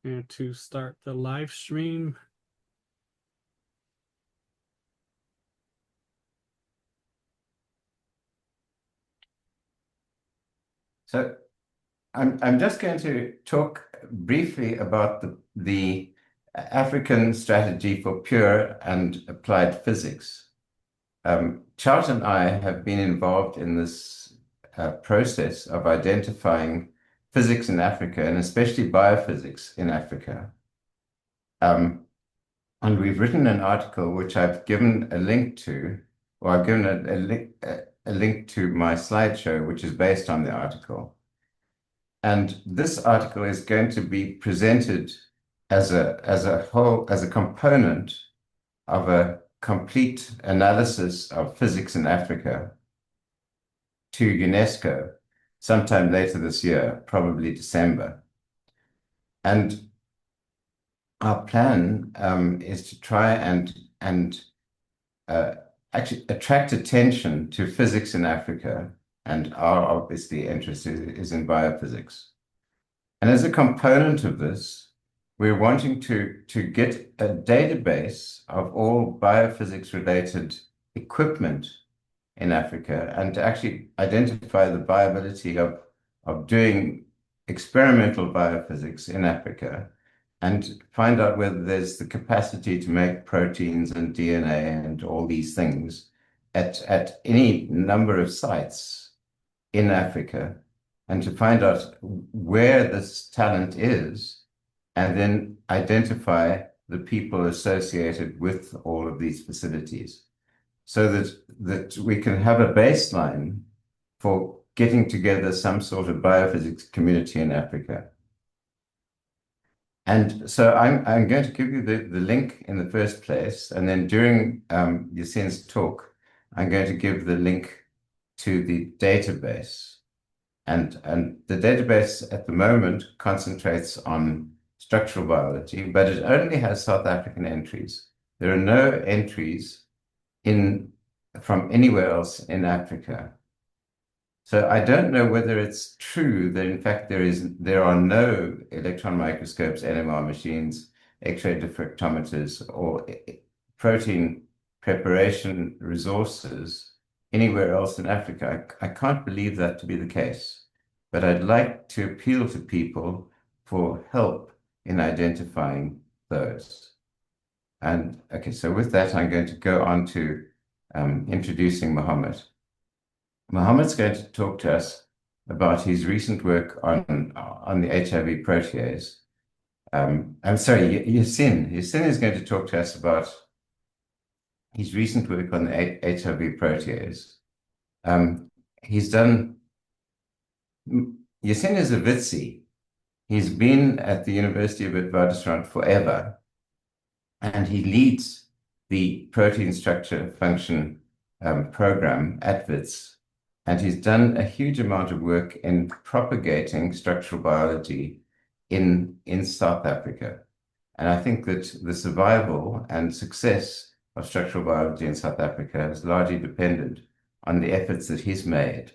and to start the live stream. So I'm just going to talk briefly about the African strategy for pure and applied physics. Chart and I have been involved in this process of identifying physics in Africa, and especially biophysics in Africa. And we've written an article which I've given a link to, or I've given a link to my slideshow, which is based on the article. And this article is going to be presented as a component of a complete analysis of physics in Africa to UNESCO sometime later this year, probably December. And our plan is to try and actually attract attention to physics in Africa, and our obviously interest is in biophysics. And as a component of this, we're wanting to get a database of all biophysics-related equipment in Africa and to actually identify the viability of doing experimental biophysics in Africa and find out whether there's the capacity to make proteins and DNA and all these things at any number of sites in Africa, and to find out where this talent is, and then identify the people associated with all of these facilities, so that we can have a baseline for getting together some sort of biophysics community in Africa. And so I'm going to give you the link in the first place, and then during Yasien's talk, I'm going to give the link to the database. And the database at the moment concentrates on structural biology, but it only has South African entries. There are no entries from anywhere else in Africa. So I don't know whether it's true that in fact there are no electron microscopes, NMR machines, X-ray diffractometers, or protein preparation resources anywhere else in Africa. I can't believe that to be the case, but I'd like to appeal to people for help in identifying those. And okay, so with that, I'm going to go on to introducing Mohammed. Mohammed's going to talk to us about his recent work on the HIV protease. I'm sorry, Yasien is going to talk to us about his recent work on the HIV protease. Yasien is a Witsi. He's been at the University of Witwatersrand forever, and he leads the protein structure function program at WITS. And he's done a huge amount of work in propagating structural biology in South Africa. And I think that the survival and success of structural biology in South Africa is largely dependent on the efforts that he's made.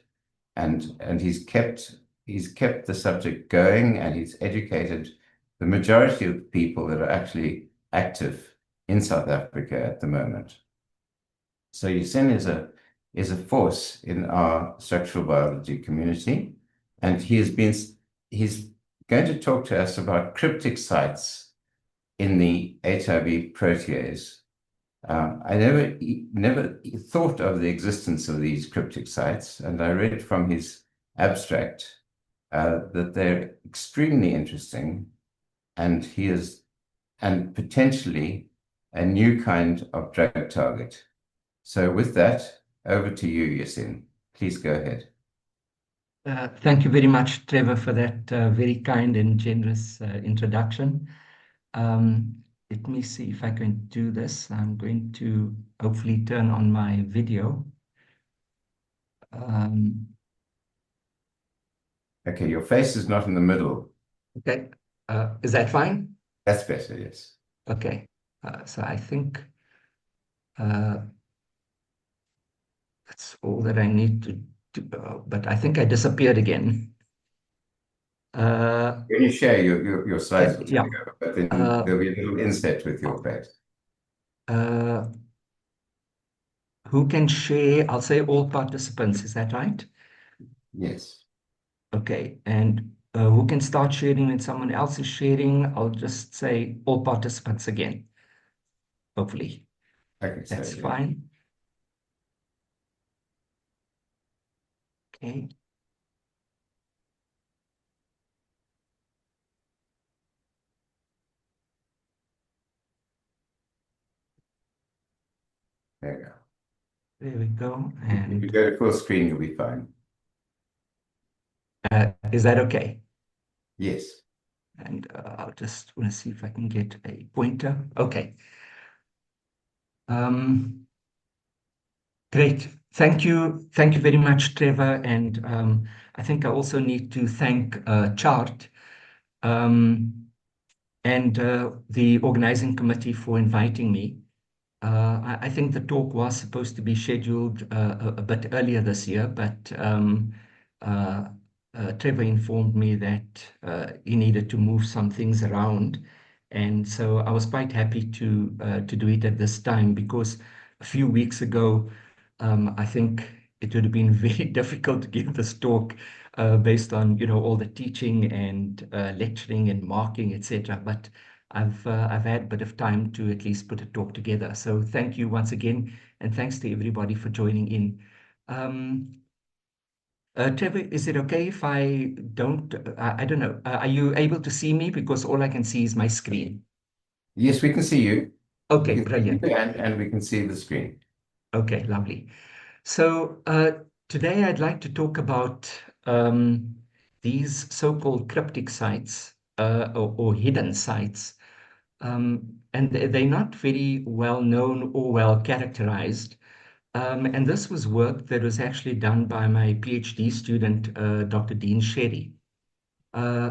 And he's kept the subject going, and he's educated the majority of the people that are actually active in South Africa at the moment. So Yasien is a force in our structural biology community, and he's going to talk to us about cryptic sites in the HIV protease. I never thought of the existence of these cryptic sites, and I read from his abstract that they're extremely interesting, and and potentially a new kind of drug target. So with that, over to you, Yasien. Please go ahead. Thank you very much, Trevor, for that very kind and generous introduction. Let me see if I can do this. I'm going to hopefully turn on my video. Okay, your face is not in the middle. Okay, is that fine? That's better, yes. Okay, so I think that's all that I need to do, but I think I disappeared again. When you share your slides will yeah. take over, but then Uh, there'll be a little inset with your face. uh, who can share? I'll say all participants. Is that right? Yes, Okay. And who can start sharing when someone else is sharing? I'll just say all participants again. Hopefully, okay, so that's yeah, fine. Okay. there you go. There we go. If you And go to full screen, you'll be fine. is that okay? Yes. And I'll just want to see if I can get a pointer. Okay. Great. Thank you. Thank you very much, Trevor. And I think I also need to thank Chart um, and the organizing committee for inviting me. I think the talk was supposed to be scheduled a bit earlier this year, but uh, Trevor informed me that he needed to move some things around. And so I was quite happy to do it at this time because a few weeks ago, I think it would have been very difficult to give this talk based on all the teaching and lecturing and marking, etc. But I've had a bit of time to at least put a talk together. So thank you once again, and thanks to everybody for joining in. Trevor, is it okay if I don't? I don't know. Are you able to see me? Because all I can see is my screen. Yes, we can see you. We Okay, can see brilliant. you and we can see the screen. Okay, lovely. So today I'd like to talk about these so-called cryptic sites or hidden sites. And they're not very well known or well characterized. And this was work that was actually done by my PhD student, Dr. Dean Sherry.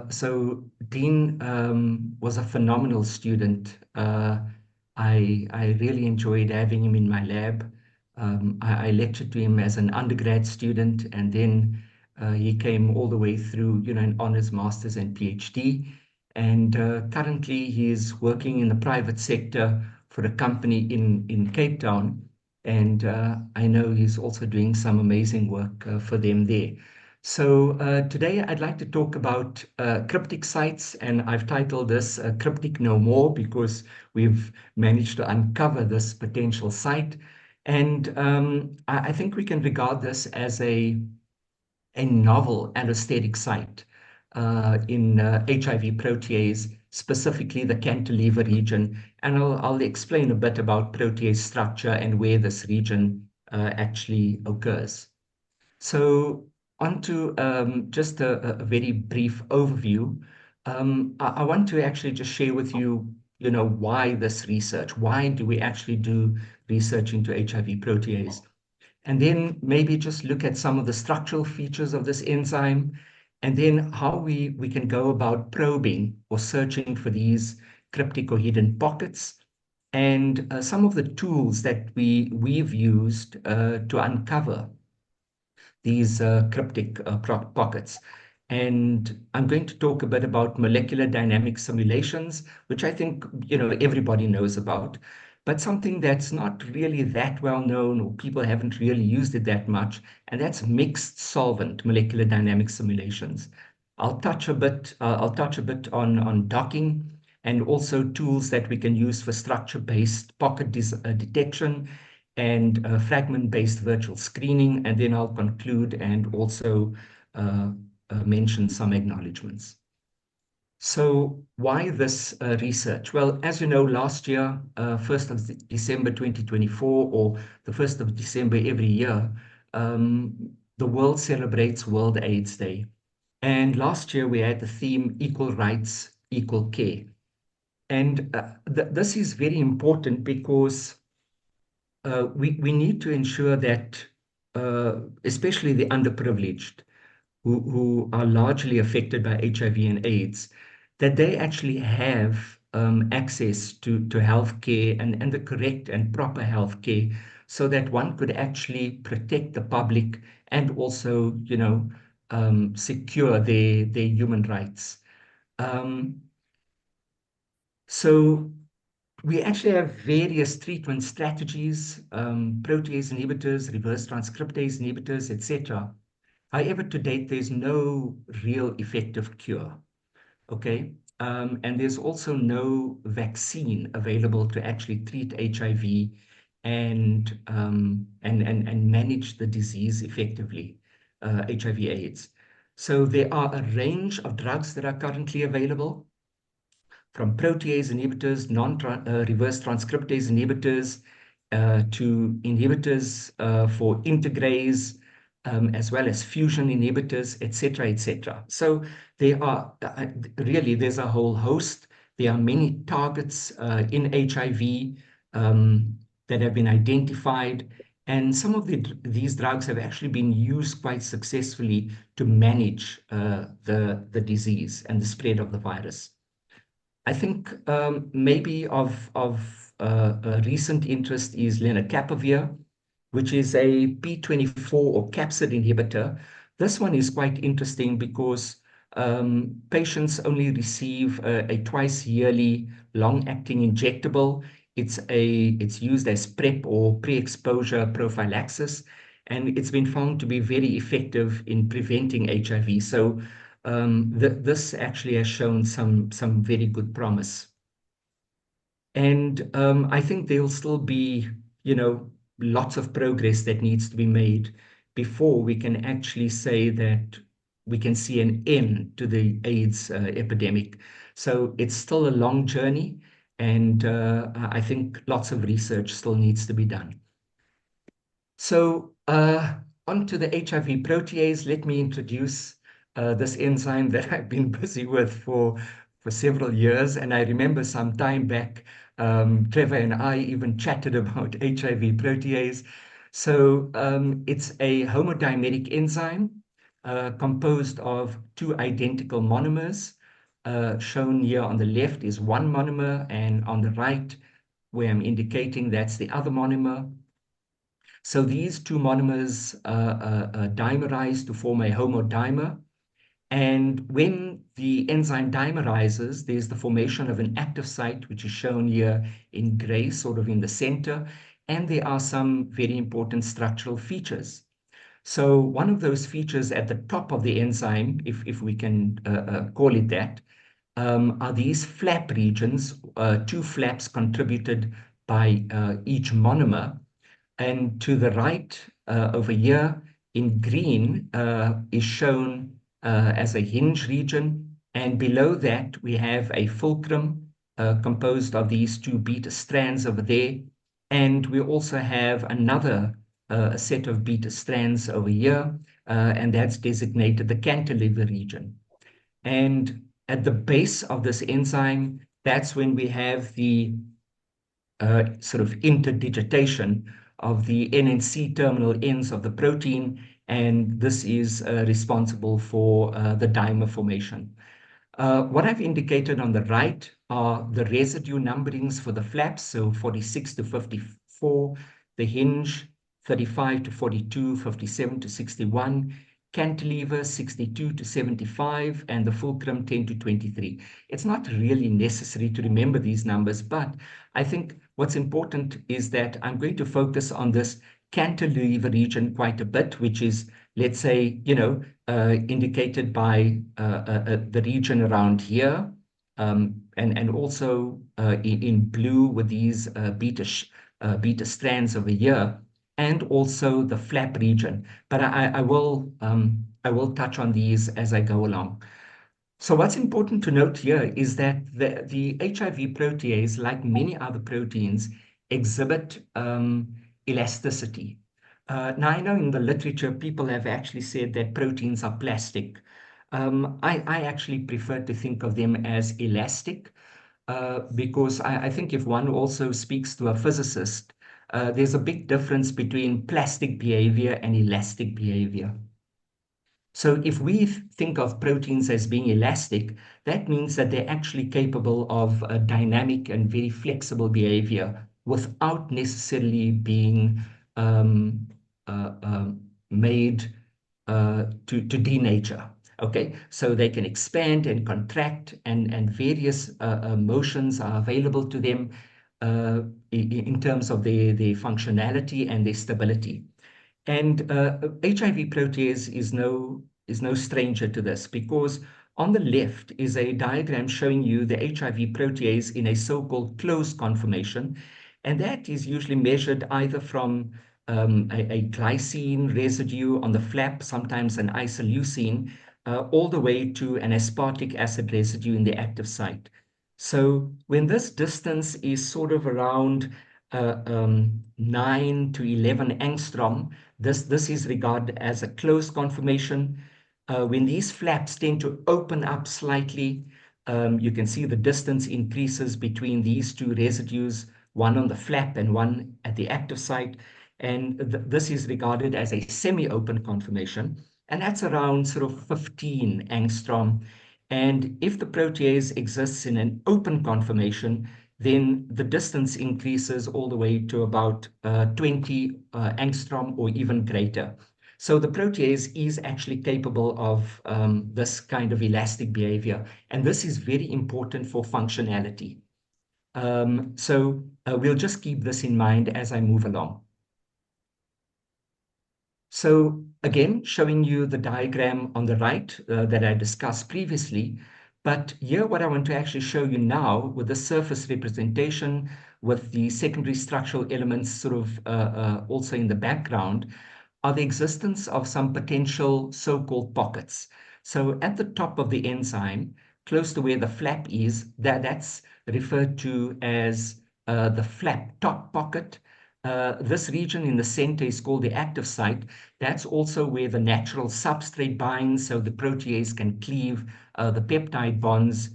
So Dean was a phenomenal student. I really enjoyed having him in my lab. I lectured to him as an undergrad student, and then he came all the way through, an honors, masters, and PhD. And currently, he is working in the private sector for a company in Cape Town. And I know he's also doing some amazing work for them there. So today I'd like to talk about cryptic sites, and I've titled this Cryptic No More because we've managed to uncover this potential site. And I think we can regard this as a novel allosteric site in HIV protease, specifically the cantilever region. And I'll explain a bit about protease structure and where this region actually occurs. So onto just a very brief overview. I want to actually just share with you, why this research? Why do we actually do research into HIV protease? And then maybe just look at some of the structural features of this enzyme, and then how we can go about probing or searching for these cryptic or hidden pockets, and some of the tools that we've used to uncover these cryptic pockets. And I'm going to talk a bit about molecular dynamic simulations, which I think everybody knows about, but something that's not really that well known or people haven't really used it that much, and that's mixed solvent molecular dynamic simulations. I'll touch a bit on docking and also tools that we can use for structure-based pocket detection and fragment-based virtual screening, and then I'll conclude and also mention some acknowledgements. So why this research? Well, as you know, last year, 1st of December 2024, or the 1st of December every year, the world celebrates World AIDS Day. And last year we had the theme Equal Rights, Equal Care. And this is very important because we need to ensure that, especially the underprivileged, who are largely affected by HIV and AIDS, that they actually have access to healthcare and the correct and proper healthcare, so that one could actually protect the public and also, secure their human rights. So we actually have various treatment strategies, protease inhibitors, reverse transcriptase inhibitors, etc. However, to date, there's no real effective cure. Okay. And there's also no vaccine available to actually treat HIV and manage the disease effectively, HIV/AIDS. So there are a range of drugs that are currently available, from protease inhibitors, reverse transcriptase inhibitors, to inhibitors for integrase, as well as fusion inhibitors, etc., etc. So there are really, there's a whole host. There are many targets in HIV that have been identified, and some of these drugs have actually been used quite successfully to manage the disease and the spread of the virus. I think maybe of recent interest is lenacapavir, which is a P24 or capsid inhibitor. This one is quite interesting because patients only receive a twice yearly long-acting injectable. It's used as PrEP or pre-exposure prophylaxis, and it's been found to be very effective in preventing HIV. So this actually has shown some very good promise. And I think there'll still be, lots of progress that needs to be made before we can actually say that we can see an end to the AIDS epidemic. So it's still a long journey, and I think lots of research still needs to be done. So onto the HIV protease, let me introduce this enzyme that I've been busy with for several years. And I remember some time back, Trevor and I even chatted about HIV protease. So it's a homodimeric enzyme composed of two identical monomers. Shown here on the left is one monomer, and on the right, where I'm indicating, that's the other monomer. So these two monomers dimerize to form a homodimer. And when the enzyme dimerizes, there's the formation of an active site, which is shown here in gray, sort of in the center. And there are some very important structural features. So one of those features at the top of the enzyme, if we can call it that, are these flap regions, two flaps contributed by each monomer. And to the right over here in green is shown as a hinge region. And below that, we have a fulcrum composed of these two beta strands over there. And we also have another set of beta strands over here, and that's designated the cantilever region. And at the base of this enzyme, that's when we have the sort of interdigitation of the NNC terminal ends of the protein, and this is responsible for the dimer formation. What I've indicated on the right are the residue numberings for the flaps, so 46 to 54, the hinge 35 to 42, 57 to 61, cantilever 62 to 75, and the fulcrum 10 to 23. It's not really necessary to remember these numbers, but I think what's important is that I'm going to focus on this cantilever region quite a bit, which is, let's say, indicated by the region around here, and also in blue with these beta strands over here, and also the flap region. But I will touch on these as I go along. So what's important to note here is that the HIV protease, like many other proteins, exhibit elasticity. Now, I know in the literature, people have actually said that proteins are plastic. I actually prefer to think of them as elastic because I think if one also speaks to a physicist, there's a big difference between plastic behavior and elastic behavior. So if we think of proteins as being elastic, that means that they're actually capable of a dynamic and very flexible behavior without necessarily being made to denature. Okay, so they can expand and contract, and various motions are available to them in terms of their functionality and their stability. And HIV protease is no stranger to this, because on the left is a diagram showing you the HIV protease in a so-called closed conformation, and that is usually measured either from a glycine residue on the flap, sometimes an isoleucine, all the way to an aspartic acid residue in the active site. So when this distance is sort of around 9 to 11 angstrom, this is regarded as a closed conformation. When these flaps tend to open up slightly, you can see the distance increases between these two residues, one on the flap and one at the active site. And this is regarded as a semi-open conformation, and that's around sort of 15 angstrom. And if the protease exists in an open conformation, then the distance increases all the way to about 20 angstrom or even greater. So the protease is actually capable of this kind of elastic behavior, and this is very important for functionality. So we'll just keep this in mind as I move along. So again, showing you the diagram on the right that I discussed previously, but here what I want to actually show you now with the surface representation with the secondary structural elements sort of also in the background are the existence of some potential so-called pockets. So at the top of the enzyme, close to where the flap is, that's referred to as the flap top pocket. This region in the center is called the active site. That's also where the natural substrate binds, so the protease can cleave the peptide bonds,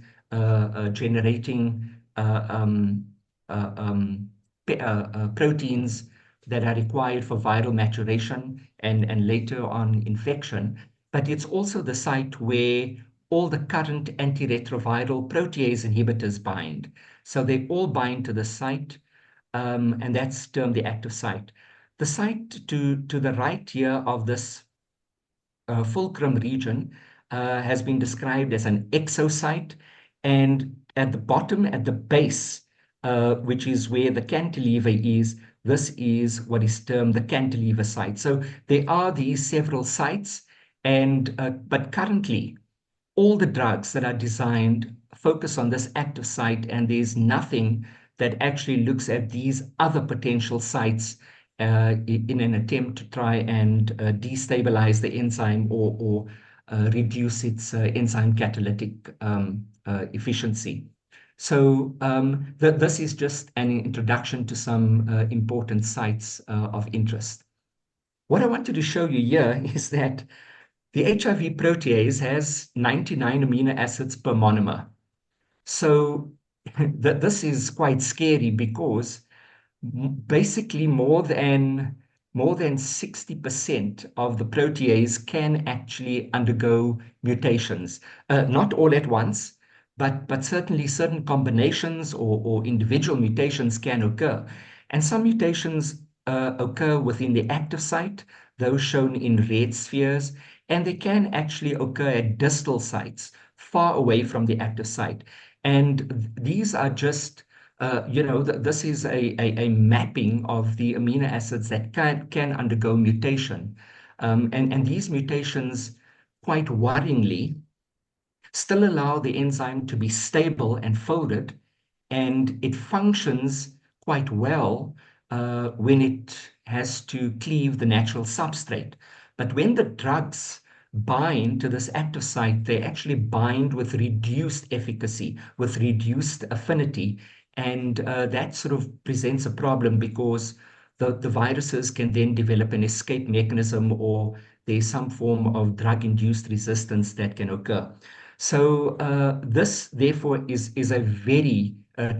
generating proteins that are required for viral maturation and later on infection. But it's also the site where all the current antiretroviral protease inhibitors bind. So they all bind to the site, and that's termed the active site. The site to the right here of this fulcrum region has been described as an exosite, and at the bottom, at the base, which is where the cantilever is, this is what is termed the cantilever site. So there are these several sites, and but currently all the drugs that are designed focus on this active site, and there's nothing that actually looks at these other potential sites in an attempt to try and destabilize the enzyme or reduce its enzyme catalytic efficiency. So this is just an introduction to some important sites of interest. What I wanted to show you here is that the HIV protease has 99 amino acids per monomer. So this is quite scary because basically more than 60% of the protease can actually undergo mutations. Not all at once, but certainly certain combinations or individual mutations can occur. And some mutations occur within the active site, those shown in red spheres, and they can actually occur at distal sites far away from the active site. And these are just this is a mapping of the amino acids that can undergo mutation. And these mutations, quite worryingly, still allow the enzyme to be stable and folded, and it functions quite well when it has to cleave the natural substrate. But when the drugs bind to this active site, they actually bind with reduced efficacy, with reduced affinity, and that sort of presents a problem because the viruses can then develop an escape mechanism, or there's some form of drug-induced resistance that can occur. So this, therefore, is a very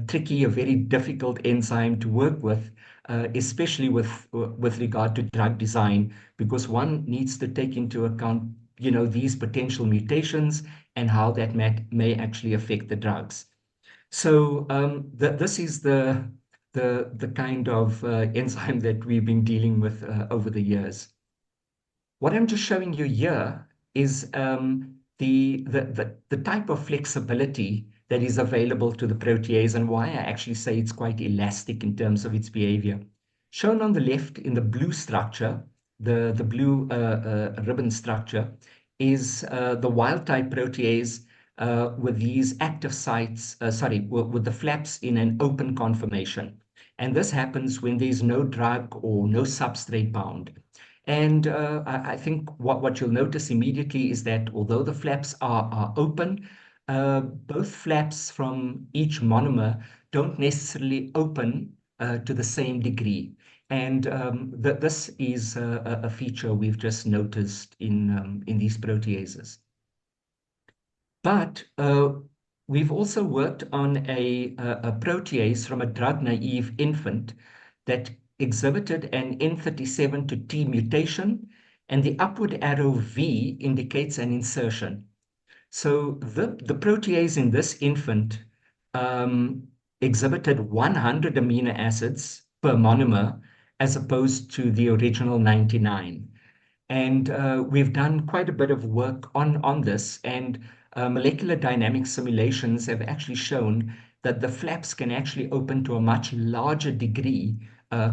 tricky, a very difficult enzyme to work with, especially with regard to drug design, because one needs to take into account, these potential mutations and how that may actually affect the drugs. So this is the kind of enzyme that we've been dealing with over the years. What I'm just showing you here is the type of flexibility that is available to the protease and why I actually say it's quite elastic in terms of its behavior. Shown on the left in the blue structure, the blue ribbon structure, is the wild type protease with these active sites, with the flaps in an open conformation. And this happens when there's no drug or no substrate bound. And I think what you'll notice immediately is that although the flaps are open, both flaps from each monomer don't necessarily open to the same degree. And this is a feature we've just noticed in these proteases. But we've also worked on a protease from a drug-naive infant that exhibited an N37 to T mutation, and the upward arrow V indicates an insertion. So the protease in this infant exhibited 100 amino acids per monomer as opposed to the original 99. And we've done quite a bit of work on this, and molecular dynamic simulations have actually shown that the flaps can actually open to a much larger degree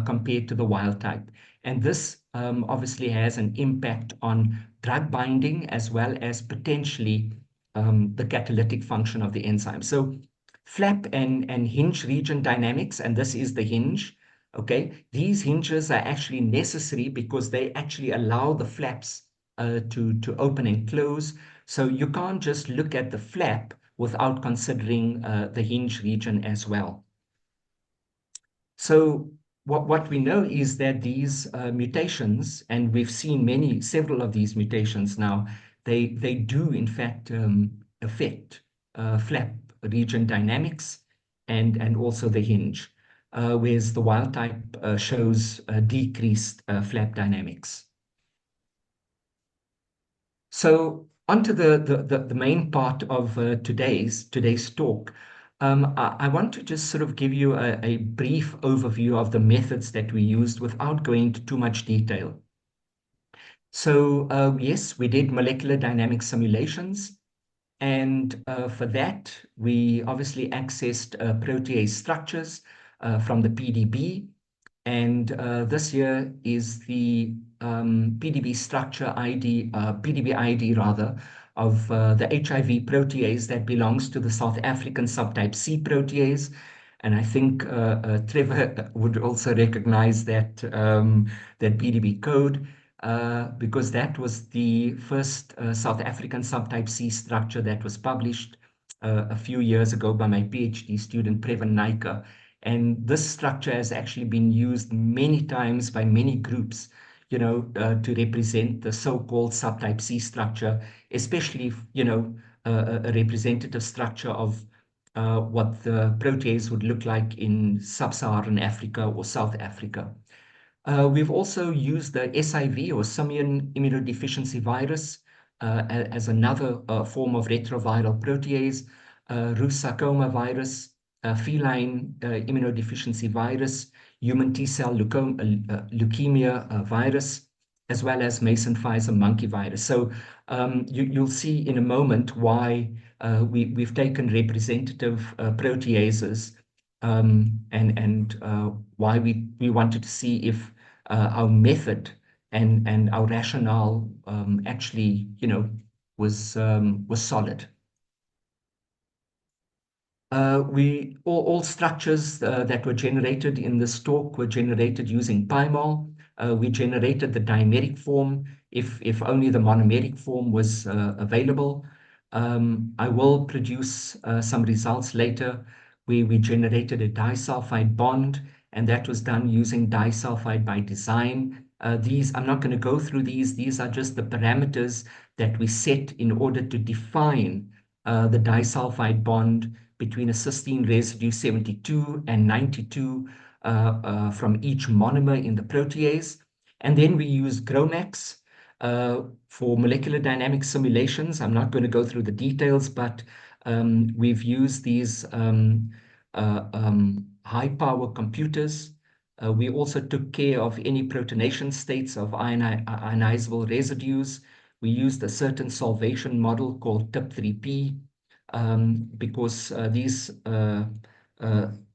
compared to the wild type. And this obviously has an impact on drug binding as well as potentially the catalytic function of the enzyme. So flap and hinge region dynamics, and this is the hinge. Okay, these hinges are actually necessary because they actually allow the flaps to open and close. So you can't just look at the flap without considering the hinge region as well. So what we know is that these mutations, and we've seen several of these mutations now, they do in fact affect flap region dynamics and also the hinge. Whereas the wild type shows decreased flap dynamics. So onto the main part of today's talk. I want to just sort of give you a brief overview of the methods that we used without going into too much detail. So yes, we did molecular dynamic simulations. And for that, we obviously accessed protease structures from the PDB. And this here is the PDB structure ID, PDB ID rather, of the HIV protease that belongs to the South African subtype C protease. And I think Trevor would also recognize that, that PDB code. Because that was the first South African subtype C structure that was published a few years ago by my PhD student, Prevan Naika. And this structure has actually been used many times by many groups, you know, to represent the so-called subtype C structure, especially, you know, a representative structure of what the protease would look like in sub-Saharan Africa or South Africa. We've also used the SIV or simian immunodeficiency virus as another form of retroviral protease, Rous sarcoma virus, feline immunodeficiency virus, human T-cell leukemia virus, as well as Mason-Pfizer monkey virus. So you'll see in a moment why we've taken representative proteases and why we wanted to see if our method and our rationale actually, you know, was solid. All structures that were generated in this talk were generated using PyMol. We generated the dimeric form if only the monomeric form was available. I will produce some results later. We generated a disulfide bond, and that was done using disulfide by design. I'm not going to go through these. These are just the parameters that we set in order to define the disulfide bond between a cysteine residue 72 and 92 from each monomer in the protease. And then we use GROMACS for molecular dynamic simulations. I'm not going to go through the details, but we've used these high-power computers. We also took care of any protonation states of ionizable residues. We used a certain solvation model called TIP3P because these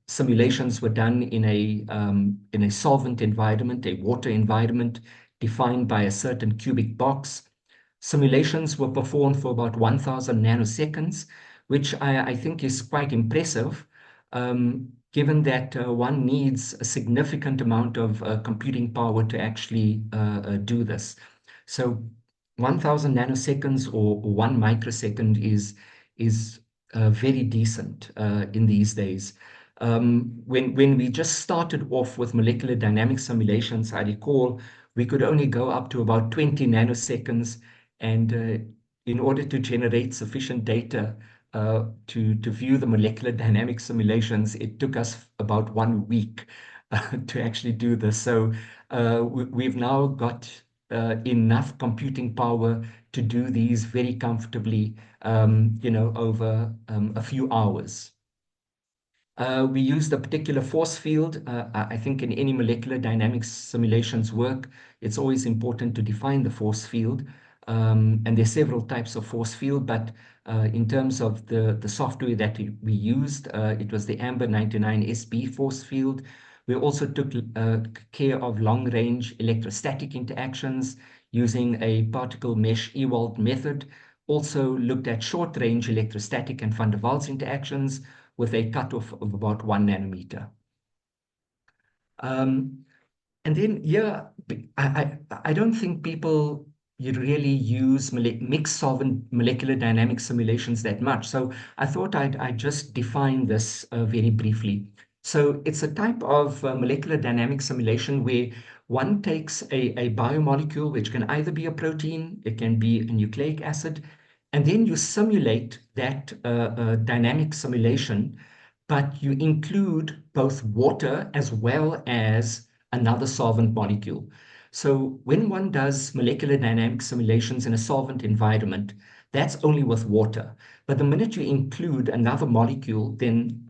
simulations were done in a solvent environment, a water environment defined by a certain cubic box. Simulations were performed for about 1,000 nanoseconds, which I think is quite impressive, given that one needs a significant amount of computing power to actually do this. So 1,000 nanoseconds or 1 microsecond is very decent in these days. When we just started off with molecular dynamics simulations, I recall we could only go up to about 20 nanoseconds, and in order to generate sufficient data to view the molecular dynamics simulations, it took us about 1 week to actually do this. So we've now got enough computing power to do these very comfortably, over a few hours. We used a particular force field. I think in any molecular dynamics simulations work, it's always important to define the force field. And there's several types of force field, but in terms of the software that we used, it was the AMBER 99 SB force field. We also took care of long-range electrostatic interactions using a particle mesh Ewald method. Also looked at short-range electrostatic and van der Waals interactions with a cutoff of about 1 nanometer. And then, yeah, I don't think people really use mixed-solvent molecular dynamics simulations that much. So I thought I'd just define this very briefly. So it's a type of molecular dynamics simulation where one takes a biomolecule, which can either be a protein, it can be a nucleic acid, and then you simulate that dynamic simulation, but you include both water as well as another solvent molecule. So when one does molecular dynamic simulations in a solvent environment, that's only with water. But the minute you include another molecule, then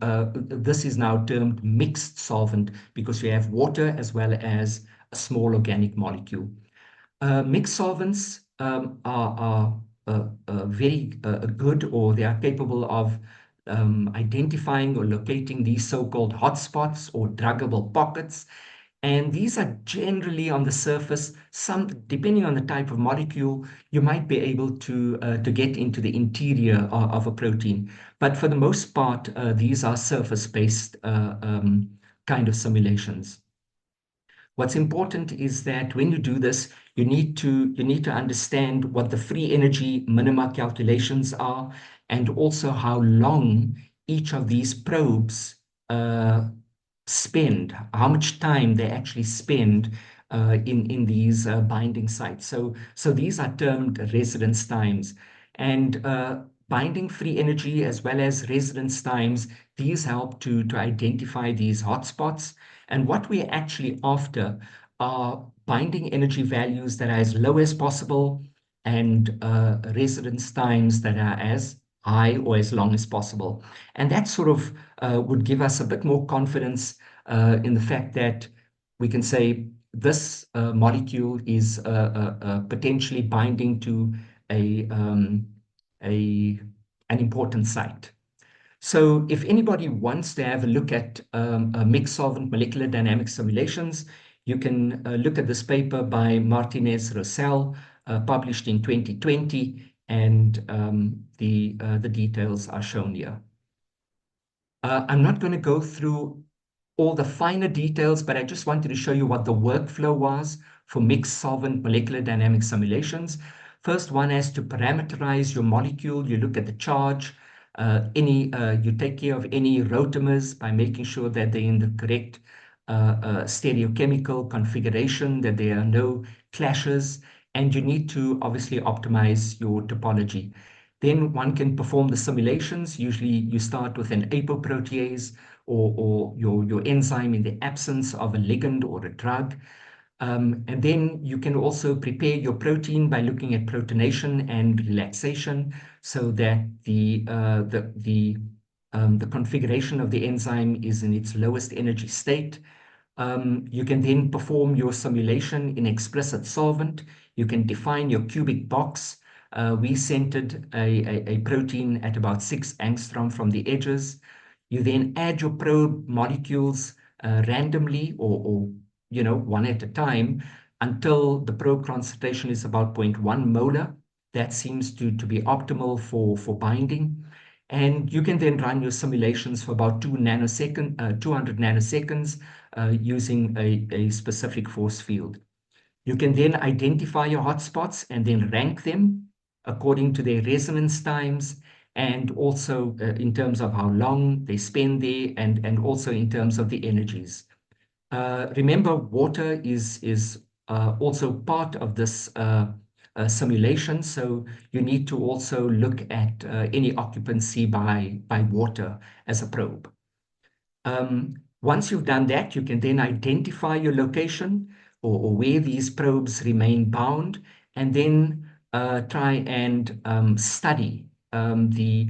this is now termed mixed solvent because you have water as well as a small organic molecule. Mixed solvents are very good, or they are capable of identifying or locating these so-called hotspots or druggable pockets. And these are generally on the surface. Some, depending on the type of molecule, you might be able to get into the interior of a protein. But for the most part, these are surface-based kind of simulations. What's important is that when you do this, you need to understand what the free energy minima calculations are, and also how long each of these probes spend, how much time they actually spend in these binding sites. So these are termed residence times, and binding free energy as well as residence times, these help to identify these hotspots. And what we're actually after are binding energy values that are as low as possible and residence times that are as high or as long as possible. And that sort of would give us a bit more confidence in the fact that we can say this molecule is potentially binding to an important site. So if anybody wants to have a look at mixed solvent molecular dynamics simulations, you can look at this paper by Martinez-Rossell, published in 2020, and the details are shown here. I'm not going to go through all the finer details, but I just wanted to show you what the workflow was for mixed solvent molecular dynamics simulations. First, one has to parameterize your molecule. You look at the charge. You take care of any rotamers by making sure that they're in the correct stereochemical configuration, that there are no clashes, and you need to obviously optimize your topology. Then one can perform the simulations. Usually you start with an apoprotease or your enzyme in the absence of a ligand or a drug. And then you can also prepare your protein by looking at protonation and relaxation, so that the configuration of the enzyme is in its lowest energy state. You can then perform your simulation in explicit solvent. You can define your cubic box. We centered a protein at about 6 angstrom from the edges. You then add your probe molecules randomly or one at a time until the probe concentration is about 0.1 molar. That seems to be optimal for binding. And you can then run your simulations for about 200 nanoseconds using a specific force field. You can then identify your hotspots and then rank them according to their resonance times and also in terms of how long they spend there and also in terms of the energies. Remember, water is also part of this simulation, so you need to also look at any occupancy by water as a probe. Once you've done that, you can then identify your location or where these probes remain bound, and then try and study the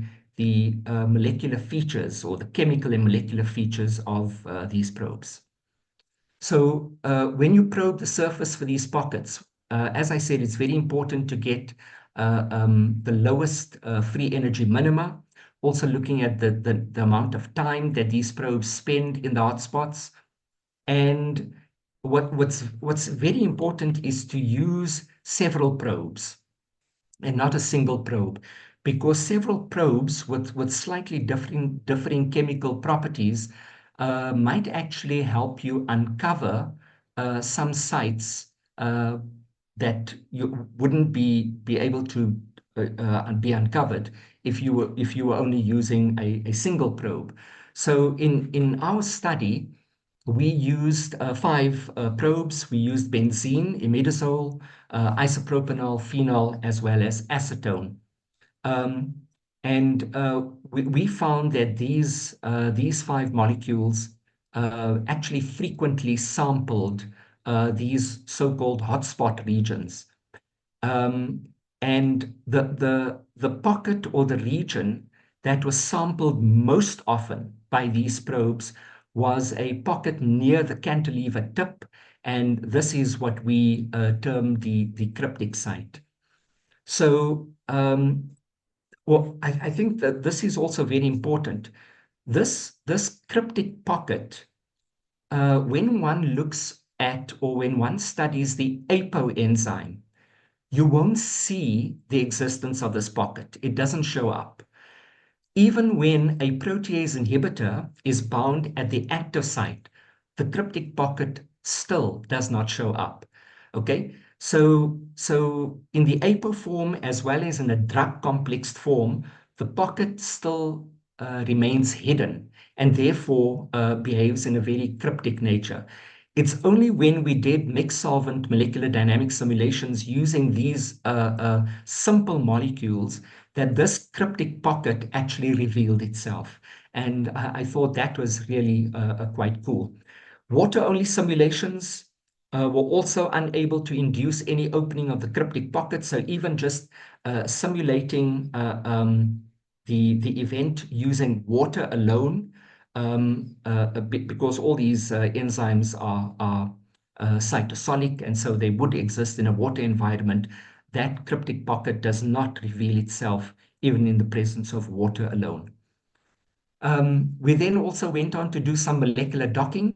molecular features or the chemical and molecular features of these probes. So when you probe the surface for these pockets, as I said, it's very important to get the lowest free energy minima, also looking at the amount of time that these probes spend in the hotspots. And what's very important is to use several probes and not a single probe, because several probes with slightly differing chemical properties might actually help you uncover some sites that you wouldn't be able to be uncovered if you were only using a single probe. So in our study, we used 5 probes. We used benzene, imidazole, isopropanol, phenol, as well as acetone. And we found that these 5 molecules actually frequently sampled these so-called hotspot regions. And the pocket or the region that was sampled most often by these probes was a pocket near the cantilever tip, and this is what we term the cryptic site. So, well, I think that this is also very important. This cryptic pocket, when one looks at or when one studies the APO enzyme, you won't see the existence of this pocket. It doesn't show up. Even when a protease inhibitor is bound at the active site, the cryptic pocket still does not show up. Okay, so in the APO form as well as in a drug complexed form, the pocket still remains hidden and therefore behaves in a very cryptic nature. It's only when we did mixed-solvent molecular dynamic simulations using these simple molecules that this cryptic pocket actually revealed itself. And I thought that was really quite cool. Water-only simulations were also unable to induce any opening of the cryptic pocket. So even just simulating the event using water alone, because all these enzymes are cytosolic, and so they would exist in a water environment, that cryptic pocket does not reveal itself even in the presence of water alone. We then also went on to do some molecular docking.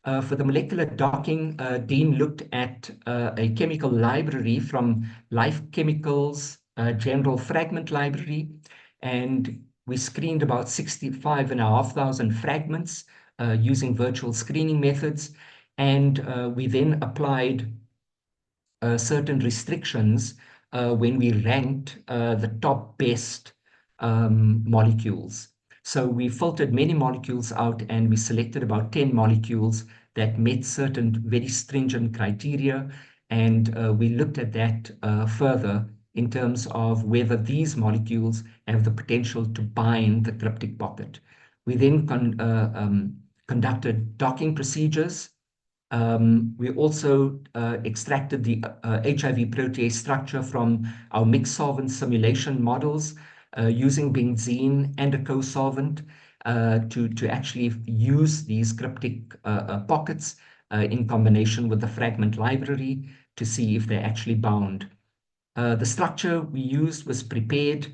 For the molecular docking, Dean looked at a chemical library from Life Chemicals General Fragment Library, and we screened about 65,500 fragments using virtual screening methods, and we then applied certain restrictions when we ranked the top best molecules. So we filtered many molecules out and we selected about 10 molecules that met certain very stringent criteria. And we looked at that further in terms of whether these molecules have the potential to bind the cryptic pocket. We then conducted docking procedures. We also extracted the HIV protease structure from our mixed solvent simulation models using benzene and a co-solvent. to actually use these cryptic pockets in combination with the fragment library to see if they're actually bound. The structure we used was prepared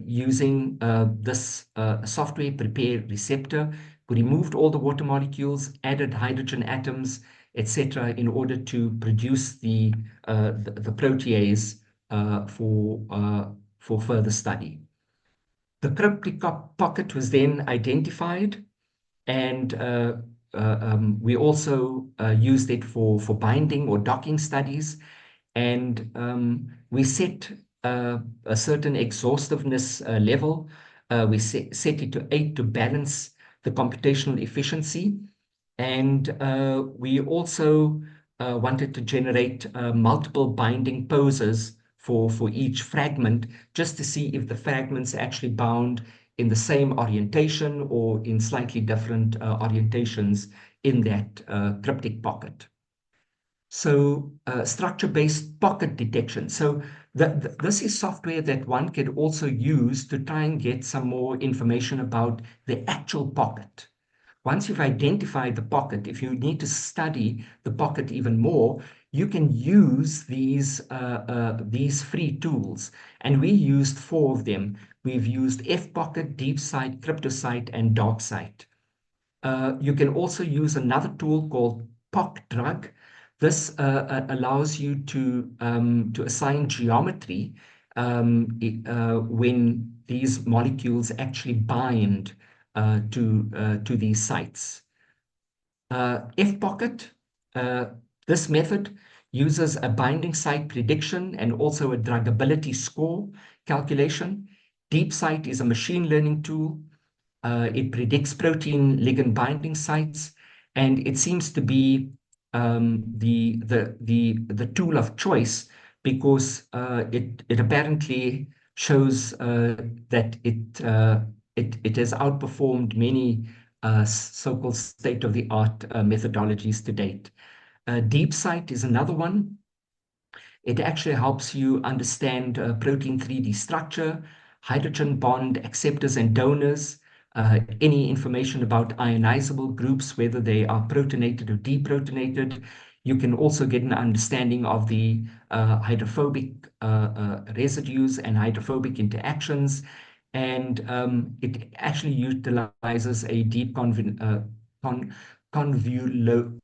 using this software prepare receptor. We removed all the water molecules, added hydrogen atoms, etc., in order to produce the protease for further study. The cryptic pocket was then identified, and we also used it for binding or docking studies. And we set a certain exhaustiveness level. We set it to 8 to balance the computational efficiency. And we also wanted to generate multiple binding poses for each fragment, just to see if the fragments actually bound in the same orientation or in slightly different orientations in that cryptic pocket. So structure-based pocket detection. So this is software that one can also use to try and get some more information about the actual pocket. Once you've identified the pocket, if you need to study the pocket even more, you can use these free tools. And we used 4 of them. We've used FPocket, DeepSight, CryptoSight, and DarkSight. You can also use another tool called PocDrug. This allows you to assign geometry when these molecules actually bind to these sites. FPocket, this method uses a binding site prediction and also a druggability score calculation. DeepSight is a machine learning tool. It predicts protein ligand binding sites, and it seems to be the tool of choice because it apparently shows that it has outperformed many so-called state-of-the-art methodologies to date. DeepSight is another one. It actually helps you understand protein 3D structure, hydrogen bond acceptors and donors, any information about ionizable groups, whether they are protonated or deprotonated. You can also get an understanding of the hydrophobic residues and hydrophobic interactions. And it actually utilizes a deep convolutional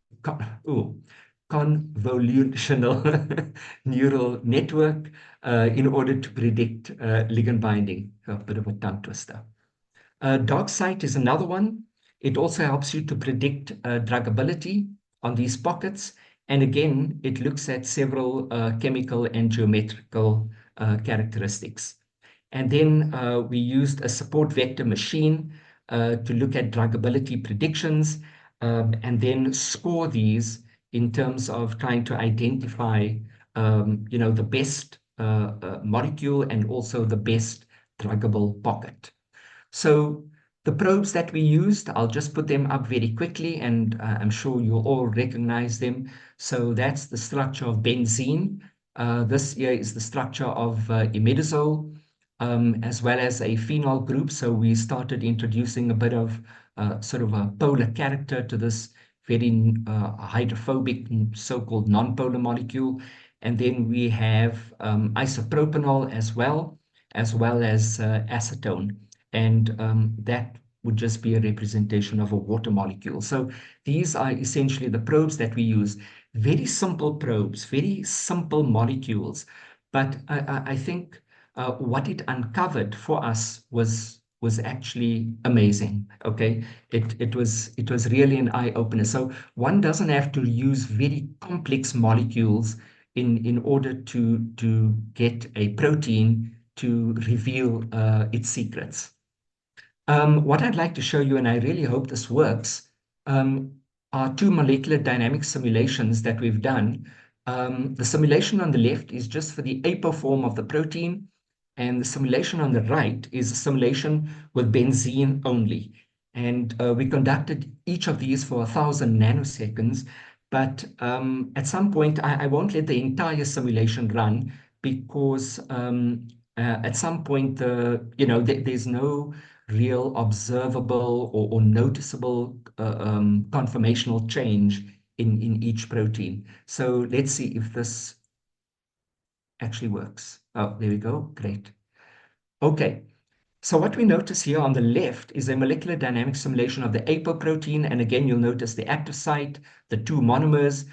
neural network in order to predict ligand binding. A bit of a tongue twister. DarkSight is another one. It also helps you to predict druggability on these pockets. And again, it looks at several chemical and geometrical characteristics. And then we used a support vector machine to look at druggability predictions and then score these in terms of trying to identify, the best molecule and also the best druggable pocket. So the probes that we used, I'll just put them up very quickly, and I'm sure you'll all recognize them. So that's the structure of benzene. This here is the structure of imidazole, as well as a phenol group. So we started introducing a bit of sort of a polar character to this very hydrophobic so-called non-polar molecule. And then we have isopropanol as well as acetone. And that would just be a representation of a water molecule. So these are essentially the probes that we use. Very simple probes, very simple molecules. But I think what it uncovered for us was actually amazing. Okay, it was really an eye-opener. So one doesn't have to use very complex molecules in order to get a protein to reveal its secrets. What I'd like to show you, and I really hope this works, are 2 molecular dynamic simulations that we've done. The simulation on the left is just for the apo form of the protein, and the simulation on the right is a simulation with benzene only. And we conducted each of these for 1,000 nanoseconds, but at some point, I won't let the entire simulation run because at some point, there's no real observable or noticeable conformational change in each protein. So let's see if this actually works. Oh, there we go. Great. Okay. So what we notice here on the left is a molecular dynamic simulation of the apoprotein. And again, you'll notice the active site, the two monomers.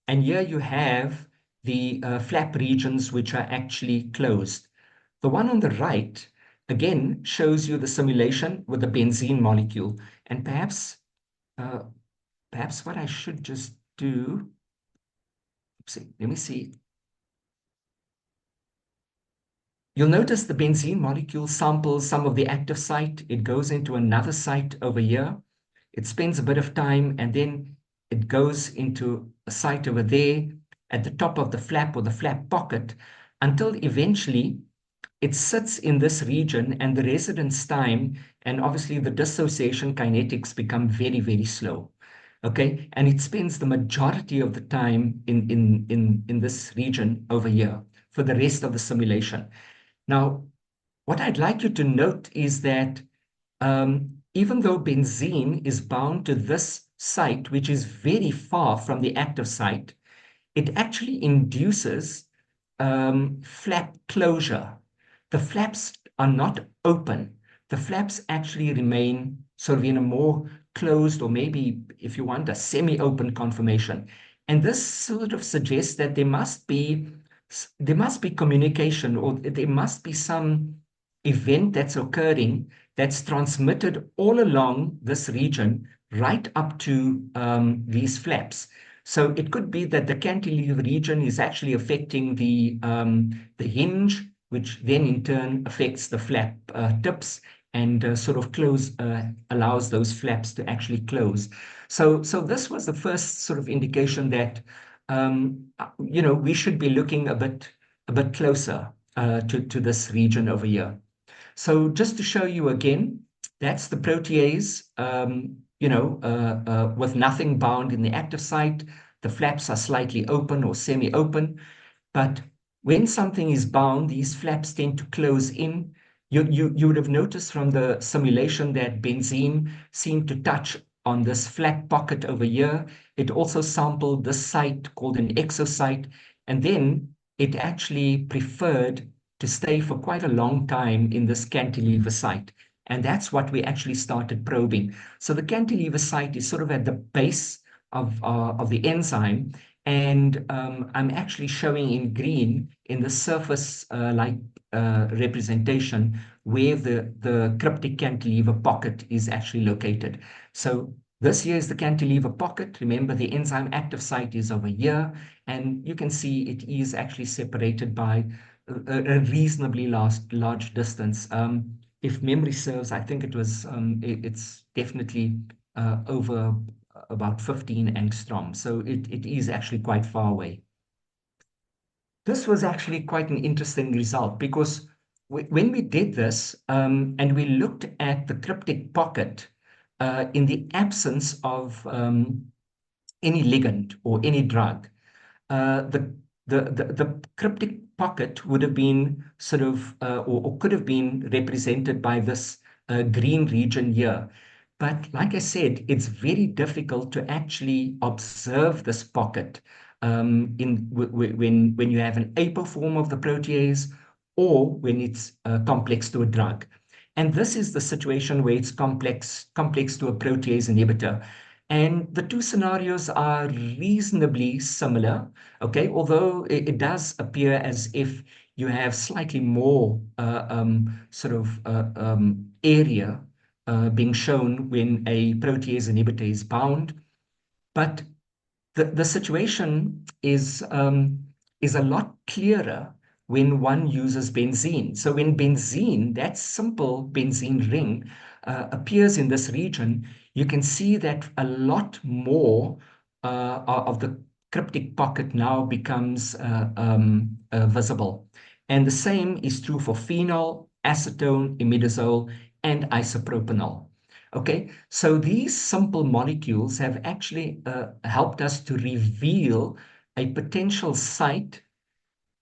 And here you have the flap regions, which are actually closed. The one on the right, again, shows you the simulation with the benzene molecule. And perhaps what I should just do, let me see. You'll notice the benzene molecule samples some of the active site. It goes into another site over here. It spends a bit of time, and then it goes into a site over there at the top of the flap or the flap pocket until eventually it sits in this region, and the residence time and obviously the dissociation kinetics become very, very slow. Okay, and it spends the majority of the time in this region over here for the rest of the simulation. Now, what I'd like you to note is that even though benzene is bound to this site, which is very far from the active site, it actually induces flap closure. The flaps are not open. The flaps actually remain sort of in a more closed, or maybe, if you want, a semi-open conformation. And this sort of suggests that there must be communication, or there must be some event that's occurring that's transmitted all along this region right up to these flaps. So it could be that the cantilever region is actually affecting the hinge, which then in turn affects the flap tips and allows those flaps to actually close. So this was the first sort of indication that we should be looking a bit closer to this region over here. So just to show you again, that's the protease, with nothing bound in the active site. The flaps are slightly open or semi-open, but when something is bound, these flaps tend to close in. You would have noticed from the simulation that benzene seemed to touch on this flap pocket over here. It also sampled this site called an exosite, and then it actually preferred to stay for quite a long time in this cantilever site. And that's what we actually started probing. So the cantilever site is sort of at the base of the enzyme. And I'm actually showing in green in the surface representation where the cryptic cantilever pocket is actually located. So this here is the cantilever pocket. Remember, the enzyme active site is over here, and you can see it is actually separated by a reasonably large distance. If memory serves, I think it's definitely over about 15 angstrom. So it is actually quite far away. This was actually quite an interesting result, because when we did this and we looked at the cryptic pocket in the absence of any ligand or any drug, the cryptic pocket would have been sort of or could have been represented by this green region here. But like I said, it's very difficult to actually observe this pocket when you have an apo form of the protease, or when it's complex to a drug. And this is the situation where it's complex to a protease inhibitor. And the two scenarios are reasonably similar, okay? Although it does appear as if you have slightly more area being shown when a protease inhibitor is bound. But the situation is a lot clearer when one uses benzene. So when benzene, that simple benzene ring, appears in this region, you can see that a lot more of the cryptic pocket now becomes visible. And the same is true for phenol, acetone, imidazole, and isopropanol. Okay, so these simple molecules have actually helped us to reveal a potential site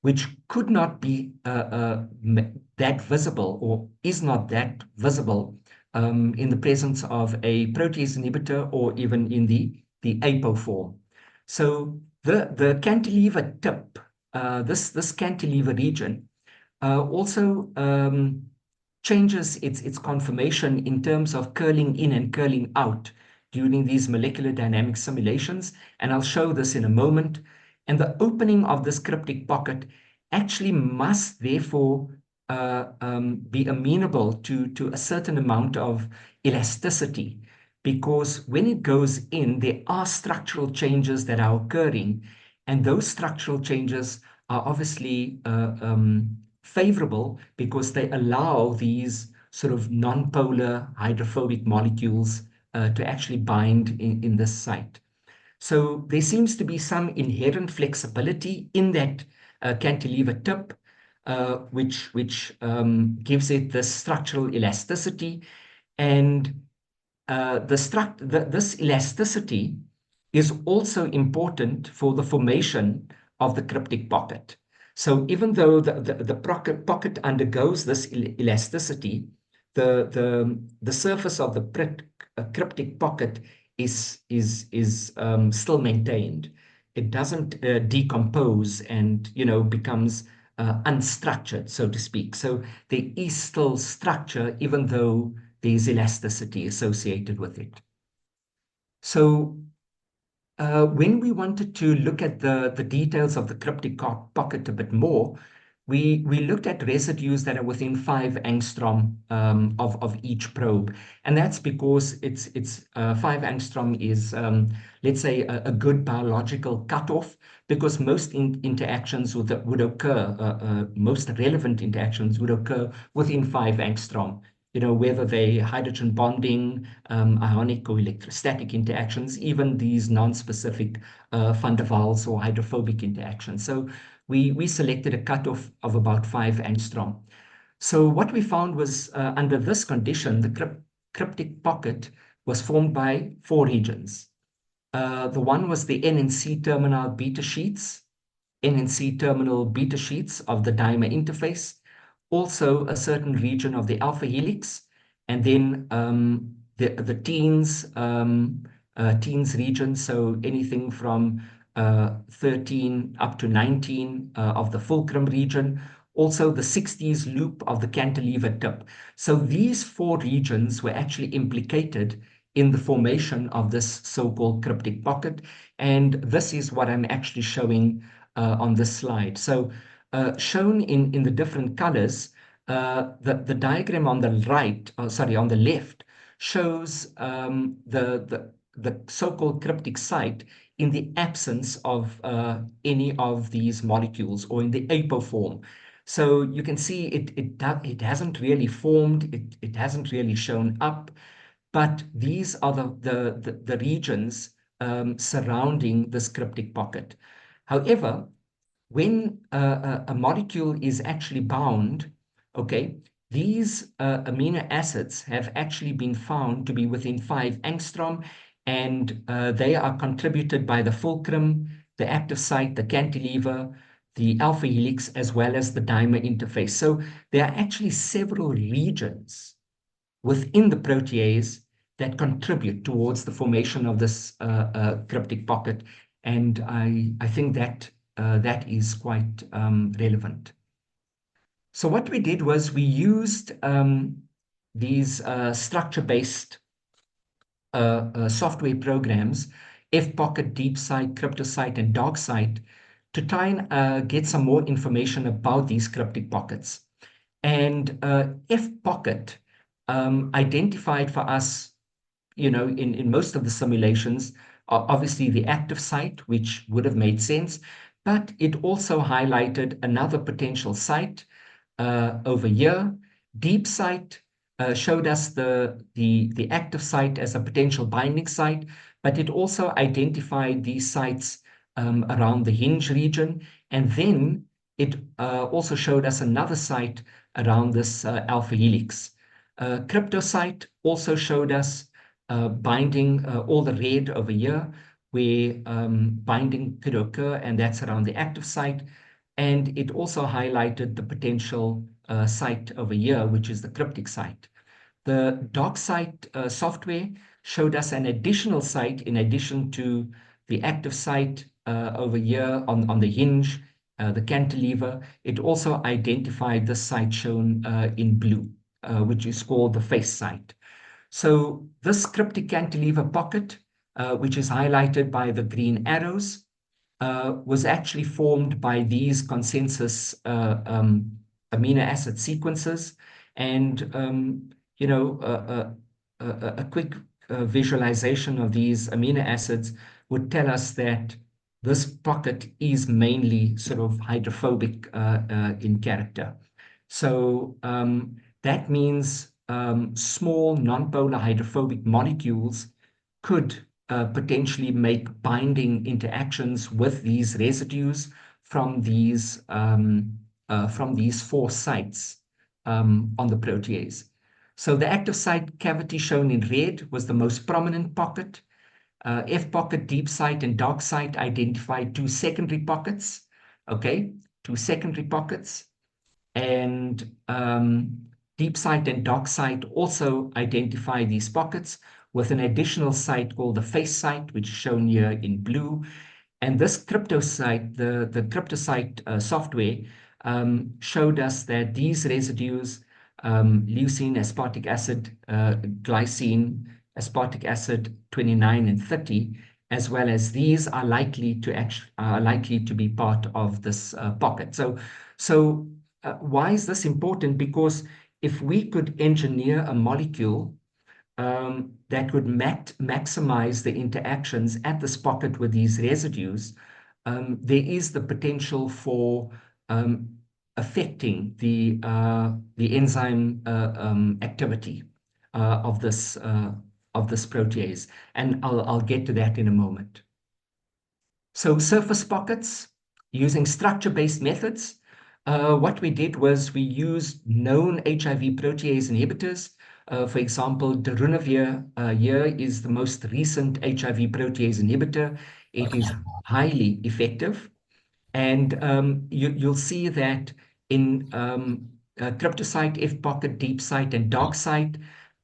which could not be that visible, or is not that visible in the presence of a protease inhibitor or even in the apo form. So the cantilever tip, this cantilever region, also changes its conformation in terms of curling in and curling out during these molecular dynamic simulations, and I'll show this in a moment. And the opening of this cryptic pocket actually must therefore be amenable to a certain amount of elasticity, because when it goes in, there are structural changes that are occurring, and those structural changes are obviously favorable because they allow these sort of non-polar hydrophobic molecules to actually bind in this site. So there seems to be some inherent flexibility in that cantilever tip, which gives it this structural elasticity. And this elasticity is also important for the formation of the cryptic pocket. So even though the pocket undergoes this elasticity, the surface of the cryptic pocket is still maintained. It doesn't decompose and becomes unstructured, so to speak. So there is still structure even though there's elasticity associated with it. So when we wanted to look at the details of the cryptic pocket a bit more, we looked at residues that are within 5 angstrom of each probe. And that's because it's 5 angstrom is, let's say, a good biological cutoff, because most interactions would occur, most relevant interactions would occur within 5 angstrom. Whether they hydrogen bonding, ionic or electrostatic interactions, even these non-specific van der Waals or hydrophobic interactions. So we selected a cutoff of about 5 angstrom. So what we found was under this condition, the cryptic pocket was formed by 4 regions. The one was the N and C terminal beta sheets, N and C terminal beta sheets of the dimer interface, also a certain region of the alpha helix, and then the teens region, so anything from 13 up to 19 of the fulcrum region, also the 60s loop of the cantilever tip. So these 4 regions were actually implicated in the formation of this so-called cryptic pocket, and this is what I'm actually showing on this slide. So shown in the different colors, the diagram on the right, on the left, shows the so-called cryptic site in the absence of any of these molecules, or in the apo form. So you can see it hasn't really formed, it hasn't really shown up, but these are the regions surrounding this cryptic pocket. However, when a molecule is actually bound, okay, these amino acids have actually been found to be within 5 angstrom, and they are contributed by the fulcrum, the active site, the cantilever, the alpha helix, as well as the dimer interface. So there are actually several regions within the protease that contribute towards the formation of this cryptic pocket, and I think that that is quite relevant. So what we did was we used these structure-based software programs, fpocket, DeepSite, CryptoSite, and DarkSite, to try and get some more information about these cryptic pockets. And fpocket identified for us, in most of the simulations, obviously the active site, which would have made sense, but it also highlighted another potential site over here. DeepSite showed us the active site as a potential binding site, but it also identified these sites around the hinge region, and then it also showed us another site around this alpha helix. CryptoSite also showed us binding all the red over here, where binding could occur, and that's around the active site. And it also highlighted the potential site over here, which is the cryptic site. The dark site software showed us an additional site in addition to the active site over here on the hinge, the cantilever. It also identified the site shown in blue, which is called the face site. So this cryptic cantilever pocket, which is highlighted by the green arrows, was actually formed by these consensus amino acid sequences. And, a quick visualization of these amino acids would tell us that this pocket is mainly sort of hydrophobic in character. So that means small nonpolar hydrophobic molecules could potentially make binding interactions with these residues from these four sites on the protease. So the active site cavity shown in red was the most prominent pocket. F pocket, deep site, and dark site identified two secondary pockets. Okay, two secondary pockets. And deep site and dark site also identify these pockets with an additional site called the face site, which is shown here in blue. And this cryptosite, the cryptosite software, showed us that these residues, leucine, aspartic acid, glycine, aspartic acid 29 and 30, as well as these are likely to be part of this pocket. So why is this important? Because if we could engineer a molecule that would maximize the interactions at this pocket with these residues, there is the potential for affecting the enzyme activity of this protease, and I'll get to that in a moment. So surface pockets using structure-based methods. What we did was we used known HIV protease inhibitors. For example, darunavir here is the most recent HIV protease inhibitor. It is highly effective. And you'll see that in cryptosite, F pocket, deep site, and dark site,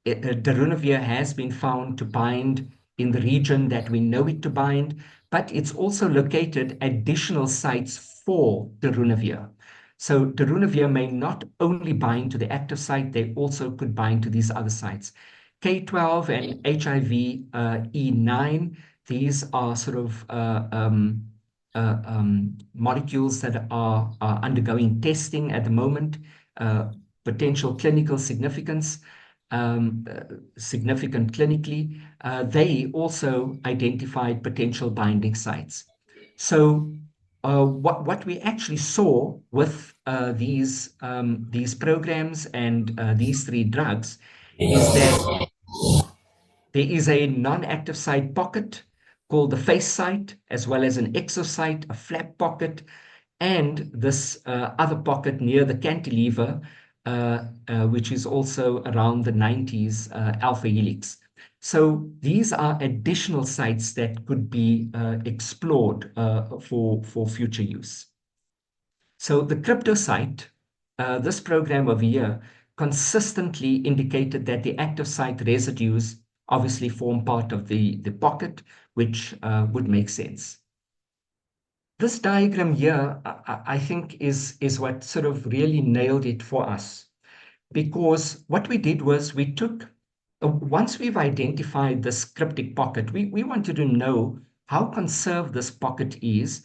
darunavir has been found to bind in the region that we know it to bind, but it's also located additional sites for darunavir. So darunavir may not only bind to the active site, they also could bind to these other sites. K12 and HIV E9, these are sort of molecules that are undergoing testing at the moment, potential clinical significance, significant clinically. They also identified potential binding sites. So what we actually saw with these programs and these three drugs is that there is a non-active site pocket called the face site, as well as an exosite, a flap pocket, and this other pocket near the cantilever, which is also around the 90s alpha helix. So these are additional sites that could be explored for future use. So the cryptosite, this program over here, consistently indicated that the active site residues obviously form part of the pocket, which would make sense. This diagram here, I think, is what sort of really nailed it for us. Because what we did was we took, once we've identified this cryptic pocket, we wanted to know how conserved this pocket is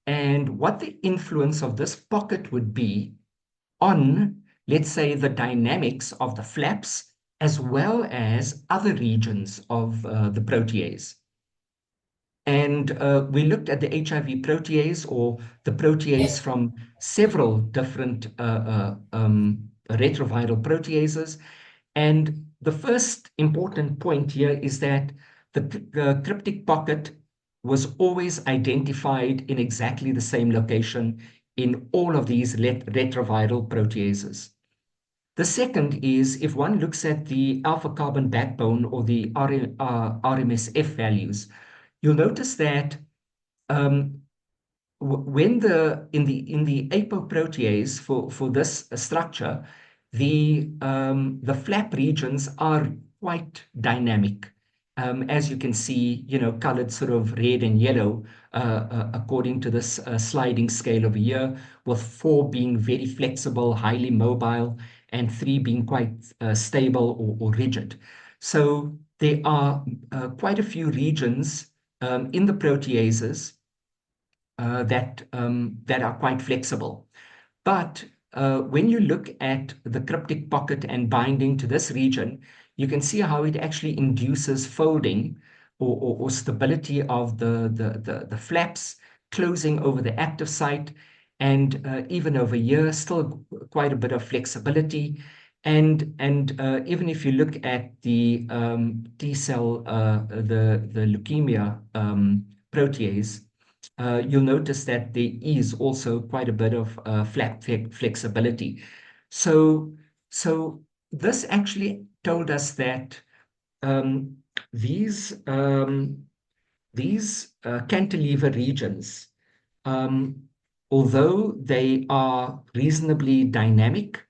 and what the influence of this pocket would be on, let's say, the dynamics of the flaps as well as other regions of the protease. And we looked at the HIV protease, or the protease from several different retroviral proteases. And the first important point here is that the cryptic pocket was always identified in exactly the same location in all of these retroviral proteases. The second is, if one looks at the alpha carbon backbone or the RMSF values, you'll notice that when in the apoprotease for this structure, the flap regions are quite dynamic. As you can see, colored sort of red and yellow, according to this sliding scale over here, with 4 being very flexible, highly mobile, and 3 being quite stable or rigid. So there are quite a few regions in the proteases that are quite flexible. But when you look at the cryptic pocket and binding to this region, you can see how it actually induces folding or stability of the flaps, closing over the active site, and even over here, still quite a bit of flexibility. And even if you look at the T cell, the leukemia protease, you'll notice that there is also quite a bit of flap flexibility. So this actually told us that um, these cantilever regions, although they are reasonably dynamic,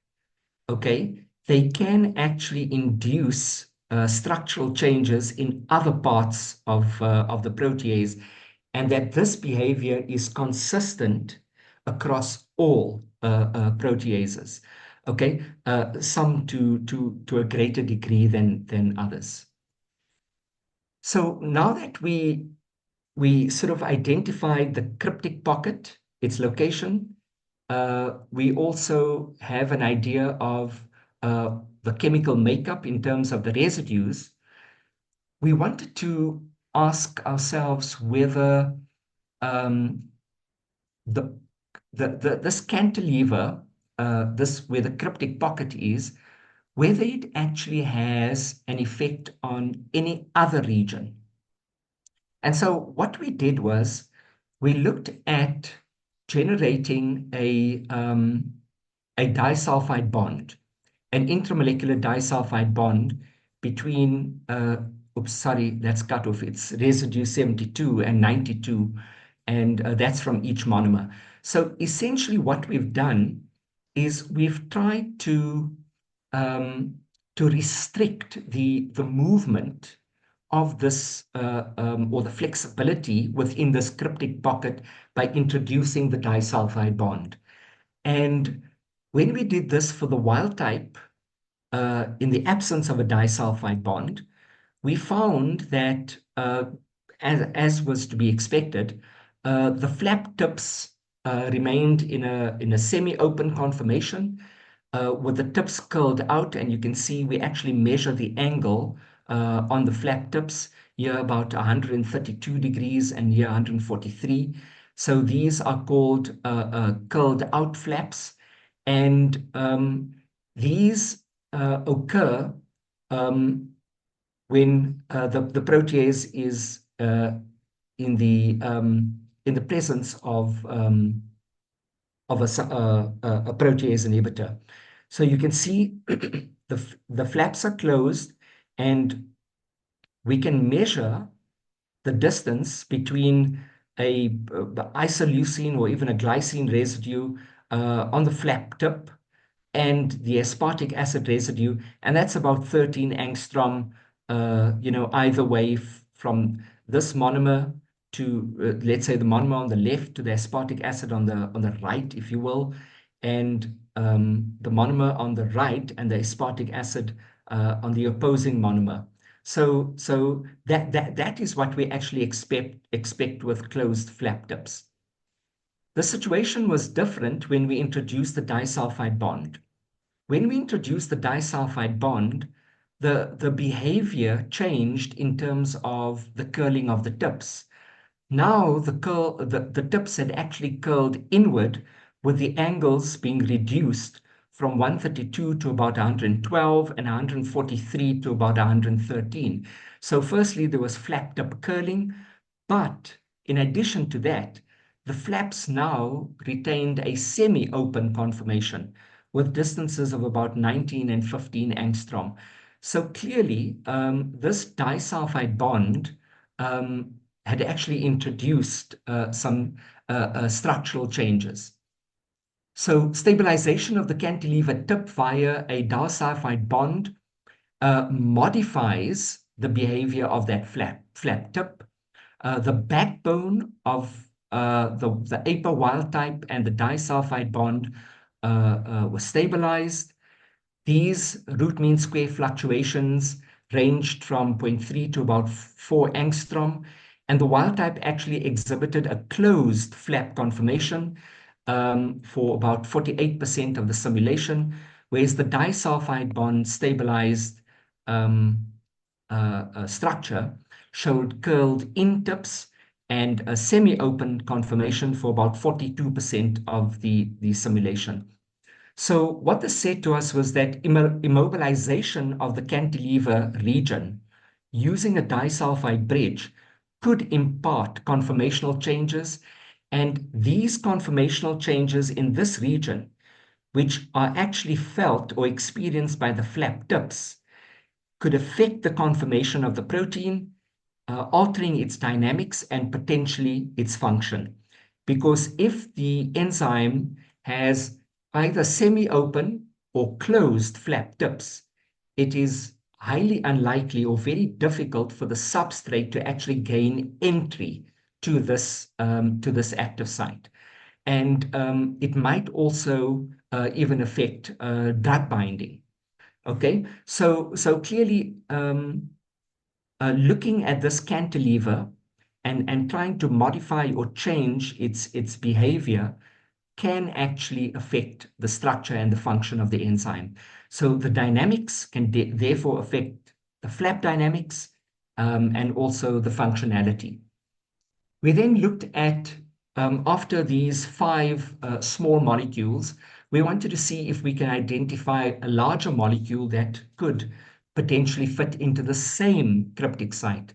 okay, they can actually induce structural changes in other parts of the protease, and that this behavior is consistent across all proteases. Okay, some to a greater degree than others. So now that we sort of identified the cryptic pocket, its location, we also have an idea of the chemical makeup in terms of the residues. We wanted to ask ourselves whether this cantilever, this where the cryptic pocket is, whether it actually has an effect on any other region. And so what we did was we looked at generating a disulfide bond, an intramolecular disulfide bond between, oops, sorry, that's cut off. It's residue 72 and 92, and that's from each monomer. So essentially what we've done is we've tried to restrict the movement of this or the flexibility within this cryptic pocket by introducing the disulfide bond. And when we did this for the wild type, in the absence of a disulfide bond, we found that, as was to be expected, the flap tips remained in a semi-open conformation with the tips curled out, and you can see we actually measure the angle on the flap tips here about 132 degrees and here 143. So these are called curled out flaps, and these occur when the protease is in the presence of a protease inhibitor. So you can see the flaps are closed, and we can measure the distance between a isoleucine or even a glycine residue on the flap tip and the aspartic acid residue, and that's about 13 angstrom, either way from this monomer to, let's say, the monomer on the left to the aspartic acid on the right, if you will, and the monomer on the right and the aspartic acid on the opposing monomer. So that is what we actually expect with closed flap tips. The situation was different when we introduced the disulfide bond. When we introduced the disulfide bond, the behavior changed in terms of the curling of the tips. Now the tips had actually curled inward, with the angles being reduced from 132 to about 112 and 143 to about 113. So firstly, there was flap tip curling, but in addition to that, the flaps now retained a semi-open conformation with distances of about 19 and 15 angstrom. So clearly, this disulfide bond had actually introduced some structural changes. So stabilization of the cantilever tip via a disulfide bond modifies the behavior of that flat tip. The backbone of the APA wild type and the disulfide bond was stabilized. These root mean square fluctuations ranged from 0.3 to about 4 angstrom, and the wild type actually exhibited a closed flap conformation for about 48% of the simulation, whereas the disulfide bond stabilized structure showed curled in tips and a semi-open conformation for about 42% of the simulation. So what this said to us was that immobilization of the cantilever region using a disulfide bridge could impart conformational changes, and these conformational changes in this region, which are actually felt or experienced by the flap tips, could affect the conformation of the protein, altering its dynamics and potentially its function. Because if the enzyme has either semi-open or closed flap tips, it is highly unlikely or very difficult for the substrate to actually gain entry to this active site. And it might also even affect drug binding. Okay, so clearly looking at this cantilever and trying to modify or change its behavior can actually affect the structure and the function of the enzyme. So the dynamics can therefore affect the flap dynamics and also the functionality. We then looked at, after these 5 small molecules, we wanted to see if we can identify a larger molecule that could potentially fit into the same cryptic site.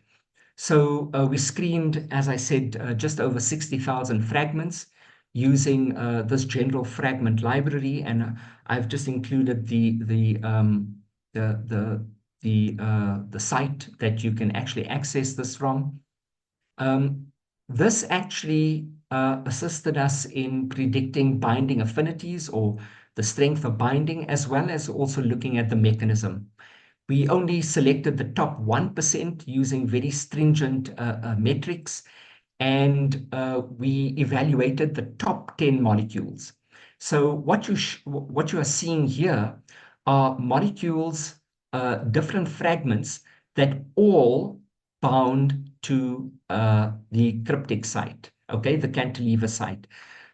So we screened, as I said, just over 60,000 fragments using this general fragment library, and I've just included the site that you can actually access this from. This actually assisted us in predicting binding affinities or the strength of binding, as well as also looking at the mechanism. We only selected the top 1% using very stringent metrics, and we evaluated the top 10 molecules. So what you are seeing here are molecules, different fragments that all bound to the cryptic site, okay, the cantilever site.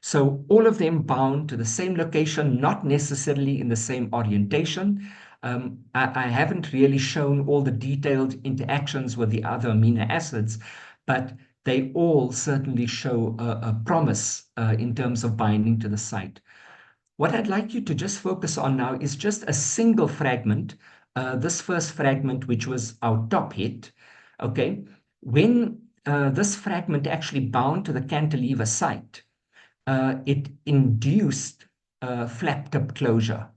So all of them bound to the same location, not necessarily in the same orientation. I haven't really shown all the detailed interactions with the other amino acids, but they all certainly show a promise in terms of binding to the site. What I'd like you to just focus on now is just a single fragment, this first fragment, which was our top hit. Okay, when this fragment actually bound to the cantilever site, it induced flap tip closure.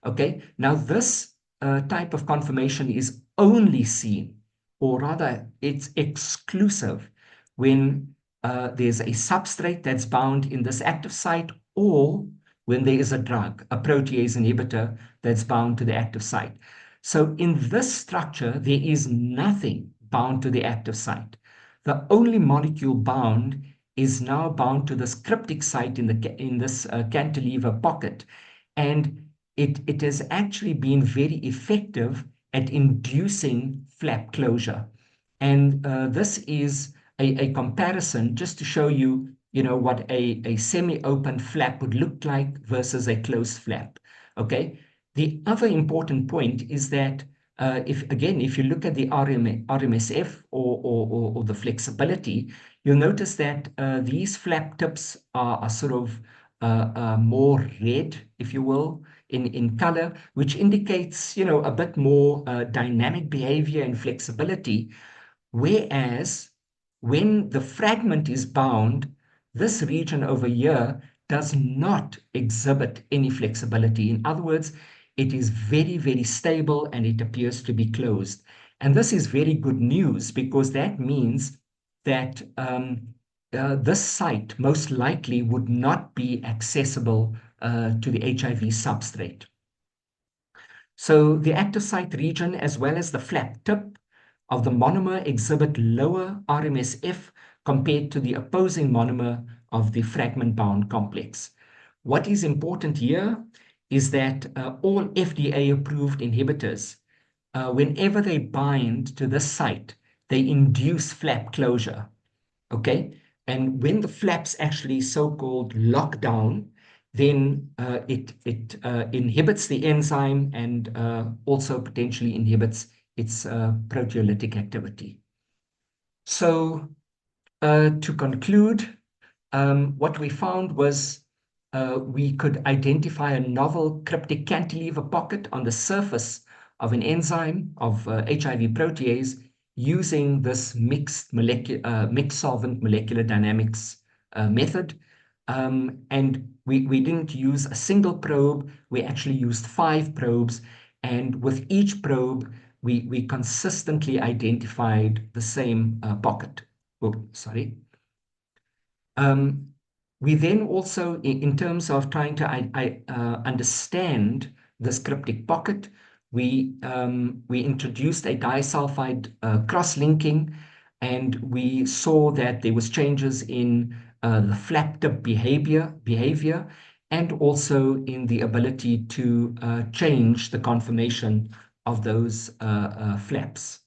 Okay, now this type of conformation is only seen, or rather it's exclusive, when there's a substrate that's bound in this active site, or when there is a drug, a protease inhibitor, that's bound to the active site. So in this structure, there is nothing bound to the active site. The only molecule bound is now bound to this cryptic site in this cantilever pocket, and it has actually been very effective at inducing flap closure. And this is a comparison just to show you, what a semi-open flap would look like versus a closed flap. Okay. The other important point is that if you look at the RMSF or the flexibility, you'll notice that these flap tips are sort of more red, if you will, in color, which indicates, a bit more dynamic behavior and flexibility. Whereas when the fragment is bound, this region over here does not exhibit any flexibility. In other words, it is very, very stable and it appears to be closed. And this is very good news, because that means that this site most likely would not be accessible to the HIV substrate. So the active site region as well as the flap tip of the monomer exhibit lower RMSF compared to the opposing monomer of the fragment-bound complex. What is important here is that all FDA-approved inhibitors, whenever they bind to this site, they induce flap closure, okay? And when the flaps actually so-called lock down, then it inhibits the enzyme and also potentially inhibits its proteolytic activity. So to conclude, what we found was we could identify a novel cryptic cantilever pocket on the surface of an enzyme of HIV protease using this mixed-solvent molecular dynamics method. And we didn't use a single probe. We actually used 5 probes. And with each probe, we consistently identified the same pocket. Oh, sorry. We then also, in terms of trying to understand this cryptic pocket, we introduced a disulfide cross-linking, and we saw that there was changes in the flap tip behavior and also in the ability to change the conformation of those flaps.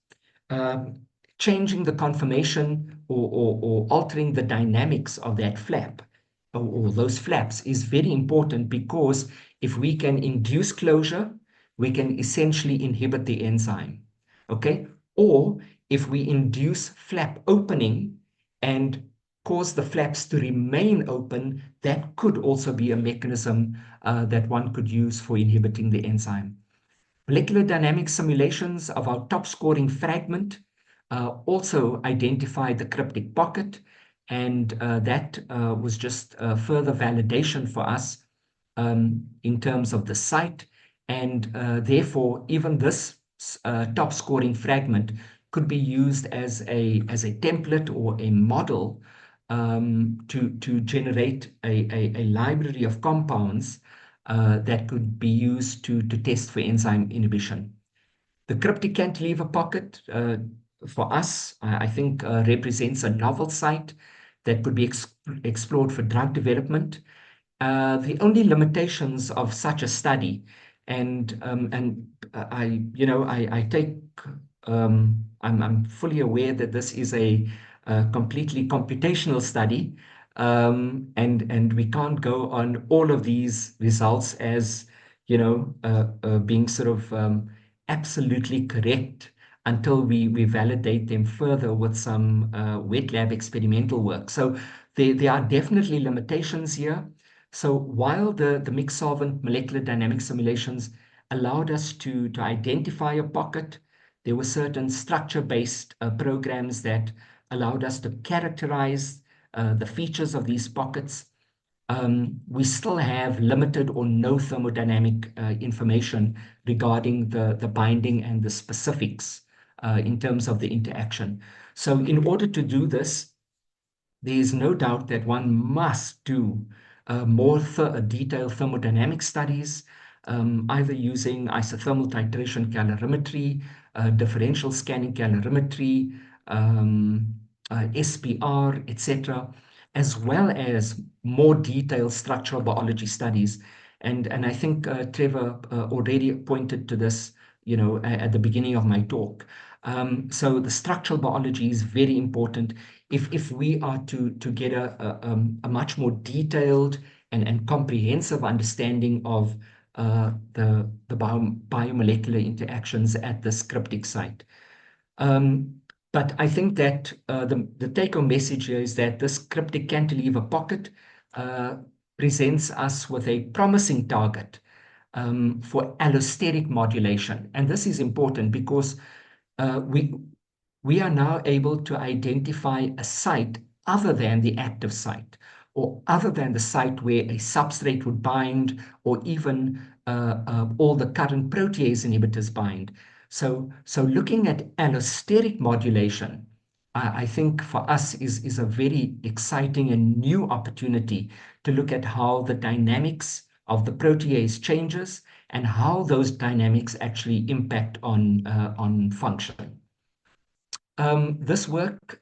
Changing the conformation or altering the dynamics of that flap or those flaps is very important, because if we can induce closure, we can essentially inhibit the enzyme, okay? Or if we induce flap opening and cause the flaps to remain open, that could also be a mechanism that one could use for inhibiting the enzyme. Molecular dynamic simulations of our top scoring fragment also identified the cryptic pocket, and that was just further validation for us in terms of the site, and therefore even this top scoring fragment could be used as a template or a model to generate a library of compounds that could be used to test for enzyme inhibition. The cryptic cantilever pocket for us, I think, represents a novel site that could be explored for drug development. The only limitations of such a study, and I take, I'm fully aware that this is a completely computational study, and we can't go on all of these results as being sort of absolutely correct until we validate them further with some wet lab experimental work. So there are definitely limitations here. So while the mixed solvent molecular dynamic simulations allowed us to identify a pocket, there were certain structure-based programs that allowed us to characterize the features of these pockets. We still have limited or no thermodynamic information regarding the binding and the specifics in terms of the interaction. So in order to do this, there is no doubt that one must do more detailed thermodynamic studies, either using isothermal titration calorimetry, differential scanning calorimetry, SPR, etc., as well as more detailed structural biology studies. And I think Trevor already pointed to this, at the beginning of my talk. So the structural biology is very important if we are to get a much more detailed and comprehensive understanding of the biomolecular interactions at this cryptic site. But I think that the take-home message here is that this cryptic cantilever pocket presents us with a promising target for allosteric modulation. And this is important because we are now able to identify a site other than the active site, or other than the site where a substrate would bind, or even all the current protease inhibitors bind. So looking at allosteric modulation, I think for us is a very exciting and new opportunity to look at how the dynamics the protease changes and how those dynamics actually impact on function. This work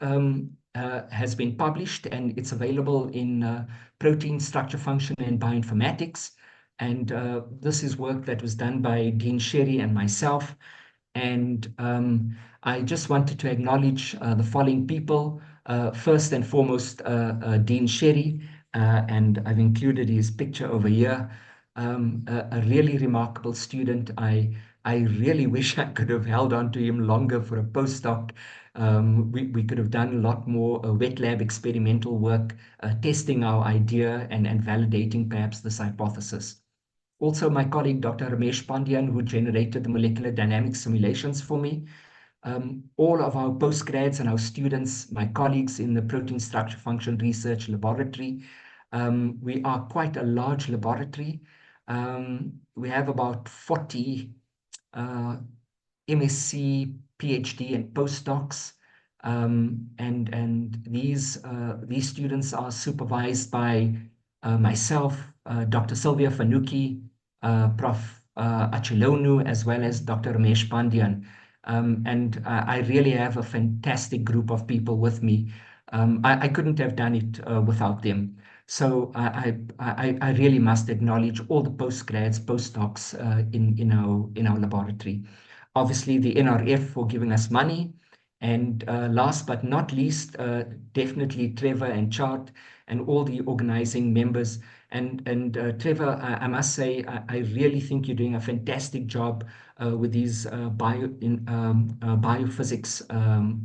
has been published and it's available in Protein Structure Function and Bioinformatics. And this is work that was done by Dean Sherry and myself. And I just wanted to acknowledge the following people. First and foremost, Dean Sherry, and I've included his picture over here. A really remarkable student. I really wish I could have held on to him longer for a postdoc. We could have done a lot more wet lab experimental work, testing our idea and validating perhaps this hypothesis. Also, my colleague, Dr. Ramesh Pandyan, who generated the molecular dynamics simulations for me. All of our postgrads and our students, my colleagues in the protein structure function research laboratory. We are quite a large laboratory. We have about 40 MSc, PhD, and postdocs. And these students are supervised by myself, Dr. Sylvia Fanuki, Prof. Achilonu, as well as Dr. Ramesh Pandyan. And I really have a fantastic group of people with me. I couldn't have done it without them. So I really must acknowledge all the postgrads, postdocs in our laboratory. Obviously, the NRF for giving us money. And last but not least, definitely Trevor and Chart and all the organizing members. And Trevor, I must say, I really think you're doing a fantastic job with these biophysics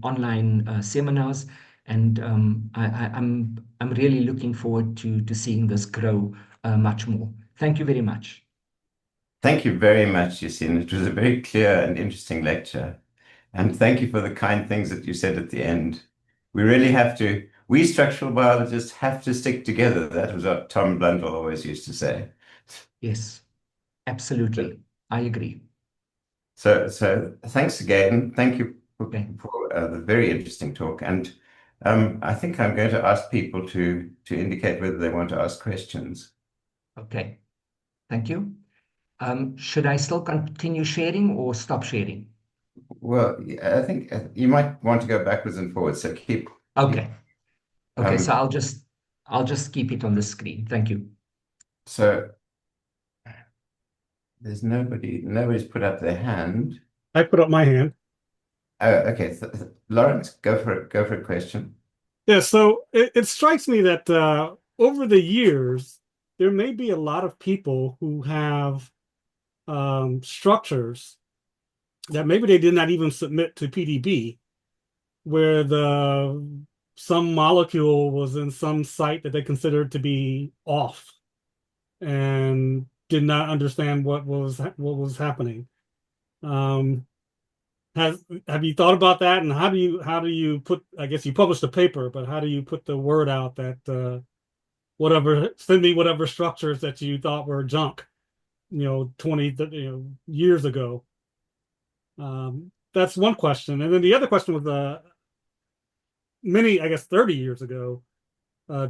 online seminars. And I'm really looking forward to seeing this grow much more. Thank you very much. Thank you very much, Yasien. It was a very clear and interesting lecture. And thank you for the kind things that you said at the end. We really have to, we structural biologists have to stick together. That was what Tom Blundell always used to say. Yes, absolutely. I agree. So thanks again. Thank you for, Okay. for the very interesting talk. And I think I'm going to ask people to indicate whether they want to ask questions. Okay. Thank you. Should I still continue sharing or stop sharing? Well, I think you might want to go backwards and forwards. So keep. Okay. Okay. So I'll just keep it on the screen. Thank you. So there's nobody's put up their hand. I put up my hand. Oh, okay. Lawrence, go for it. Go for a question. Yeah, so it strikes me that over the years, there may be a lot of people who have structures that maybe they did not even submit to PDB, where some molecule was in some site that they considered to be off and did not understand what was happening. Have you thought about that? And how do you put, I guess you published a paper, but how do you put the word out that send me whatever structures that you thought were junk, 20 years ago? That's one question. And then the other question was I guess 30 years ago,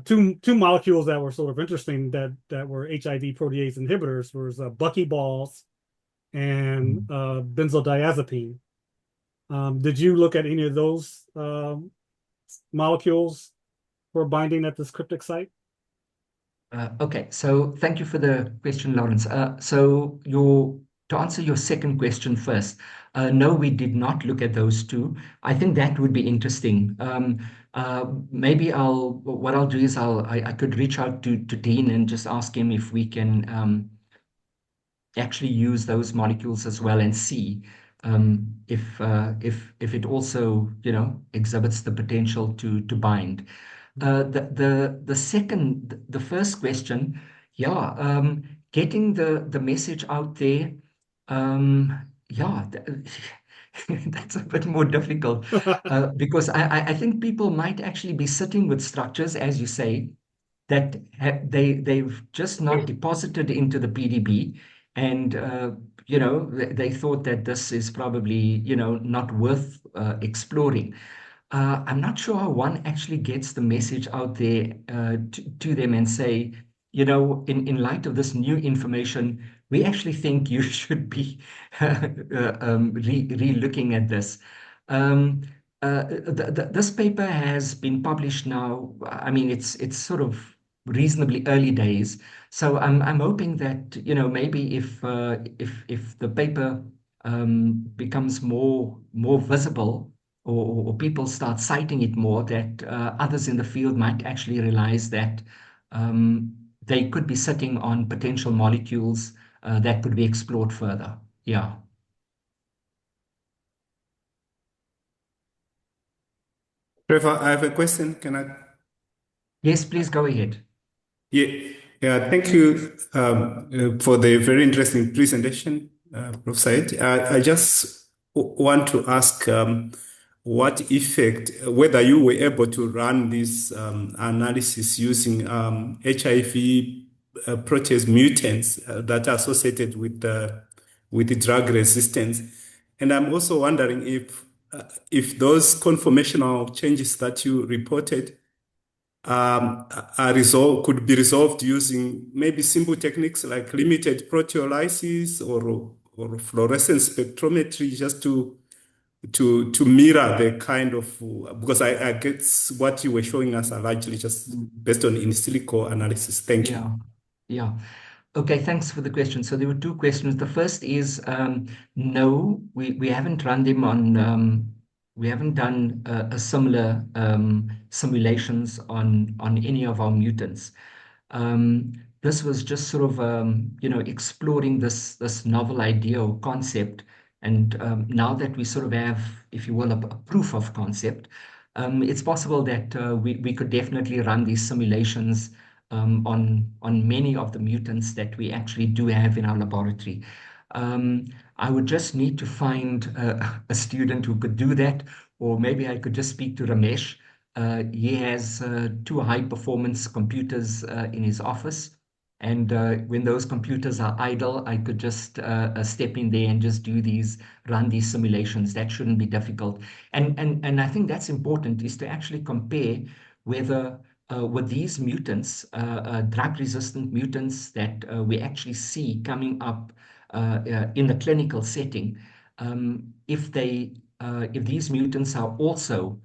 two molecules that were sort of interesting that were HIV protease inhibitors was buckyballs and benzodiazepine. Did you look at any of those molecules for binding at this cryptic site? Okay, so thank you for the question, Lawrence. To answer your second question first, no, we did not look at those two. I think that would be interesting. Maybe what I'll do is I could reach out to Dean and just ask him if we can actually use those molecules as well and see if it also exhibits the potential to bind. The first question, getting the message out there, that's a bit more difficult because I think people might actually be sitting with structures, as you say, that they've just not deposited into the PDB, and they thought that this is probably not worth exploring. I'm not sure how one actually gets the message out there to them and say, in light of this new information, we actually think you should be re-looking at this. This paper has been published now. I mean, it's sort of reasonably early days. So I'm hoping that, maybe if the paper becomes more visible, or people start citing it more, that others in the field might actually realize that they could be sitting on potential molecules that could be explored further. Yeah. Trevor, I have a question. Can I? Yes, please go ahead. Yeah, yeah. Thank you for the very interesting presentation, Prof. Said. I just want to ask what effect, whether you were able to run this analysis using HIV protease mutants that are associated with the drug resistance, and I'm also wondering if those conformational changes that you reported could be resolved using maybe simple techniques like limited proteolysis or fluorescence spectrometry, just to mirror the kind of, because I guess what you were showing us are largely just based on in silico analysis. Thank you. Yeah. Yeah. Okay, thanks for the question. So there were two questions. The first is, no, we haven't run them on, we haven't done a similar simulations on any of our mutants. This was just sort of, exploring this novel idea or concept. And now that we sort of have, if you will, a proof of concept, it's possible that we could definitely run these simulations on many of the mutants that we actually do have in our laboratory. I would just need to find a student who could do that, or maybe I could just speak to Ramesh. He has two high-performance computers in his office. And when those computers are idle, I could just step in there and just run these simulations. That shouldn't be difficult. And I think that's important, is to actually compare whether with these mutants, drug-resistant mutants that we actually see coming up in the clinical setting, if these mutants are also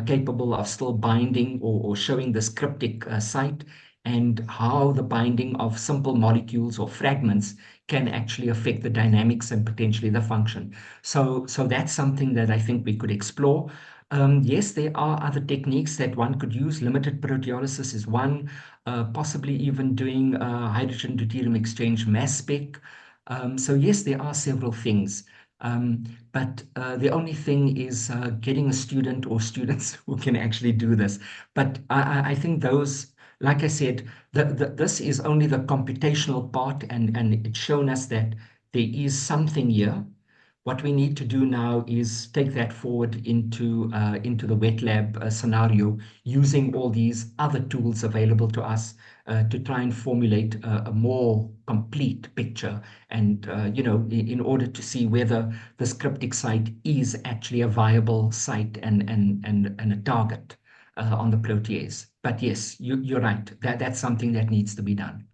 capable of still binding or showing this cryptic site, and how the binding of simple molecules or fragments can actually affect the dynamics and potentially the function. So that's something that I think we could explore. Yes, there are other techniques that one could use. Limited proteolysis is one, possibly even doing hydrogen deuterium exchange mass spec. So yes, there are several things. But the only thing is getting a student or students who can actually do this. But I think those, like I said, this is only the computational part, and it's shown us that there is something here. What we need to do now is take that forward into the wet lab scenario, using all these other tools available to us to try and formulate a more complete picture, and in order to see whether this cryptic site is actually a viable site and a target on the protease. But yes, you're right. That's something that needs to be done.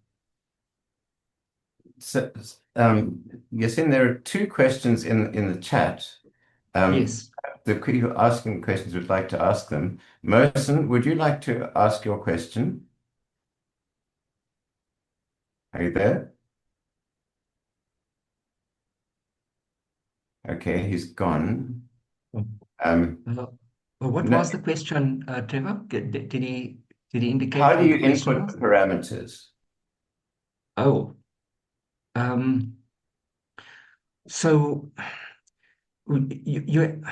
So, Yasien, there are two questions in the chat. Yes. The people who are asking questions would like to ask them. Merson, would you like to ask your question? Are you there? Okay, he's gone. What was the question, Trevor? Did he indicate How do what you the question input was? the parameters? Oh, so you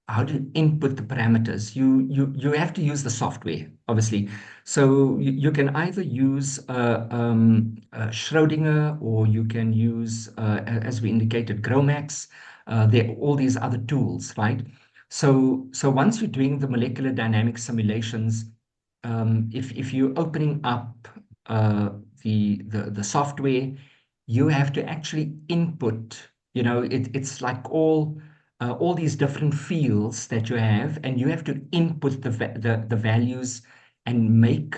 how do you input the parameters? You have to use the software, obviously. So you can either use Schrodinger, or you can use, as we indicated, Gromax. There are all these other tools, right? So once you're doing the molecular dynamics simulations, if you're opening up the software, you have to actually input. It's like all these different fields that you have, and you have to input the values and make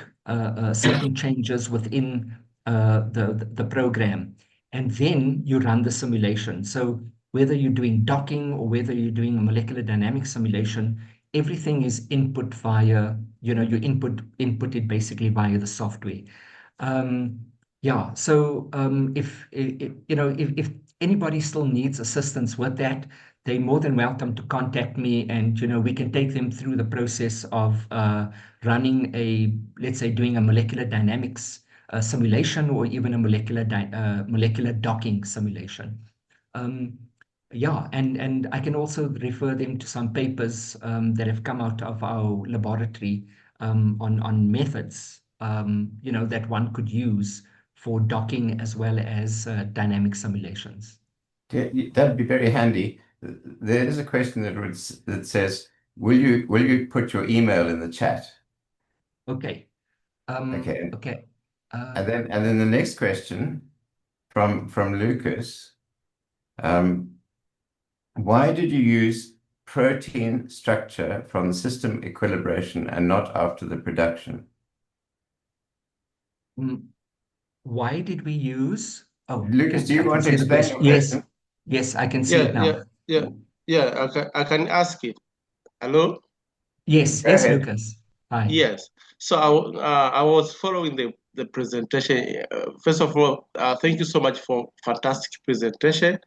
certain changes within the program. And then you run the simulation. So whether you're doing docking or whether you're doing a molecular dynamics simulation, everything is input via, you input it basically via the software. Yeah, so if anybody still needs assistance with that, they're more than welcome to contact me, and we can take them through the process of running let's say, doing a molecular dynamics simulation, or even a molecular docking simulation. Yeah, and I can also refer them to some papers that have come out of our laboratory on methods that one could use for docking as well as dynamic simulations. That'd be very handy. There is a question that says, will you put your email in the chat? Okay. Okay. Okay. And then the next question from Lucas. Why did you use protein structure from the system equilibration and not after the production? Why did we use? Oh, Lucas, do you want to explain your yes, question? yes, I can see it now. I can ask it. Hello? Yes, Go yes, ahead. Lucas. Hi. Yes. So I was following the presentation. First of all, thank you so much for fantastic presentation.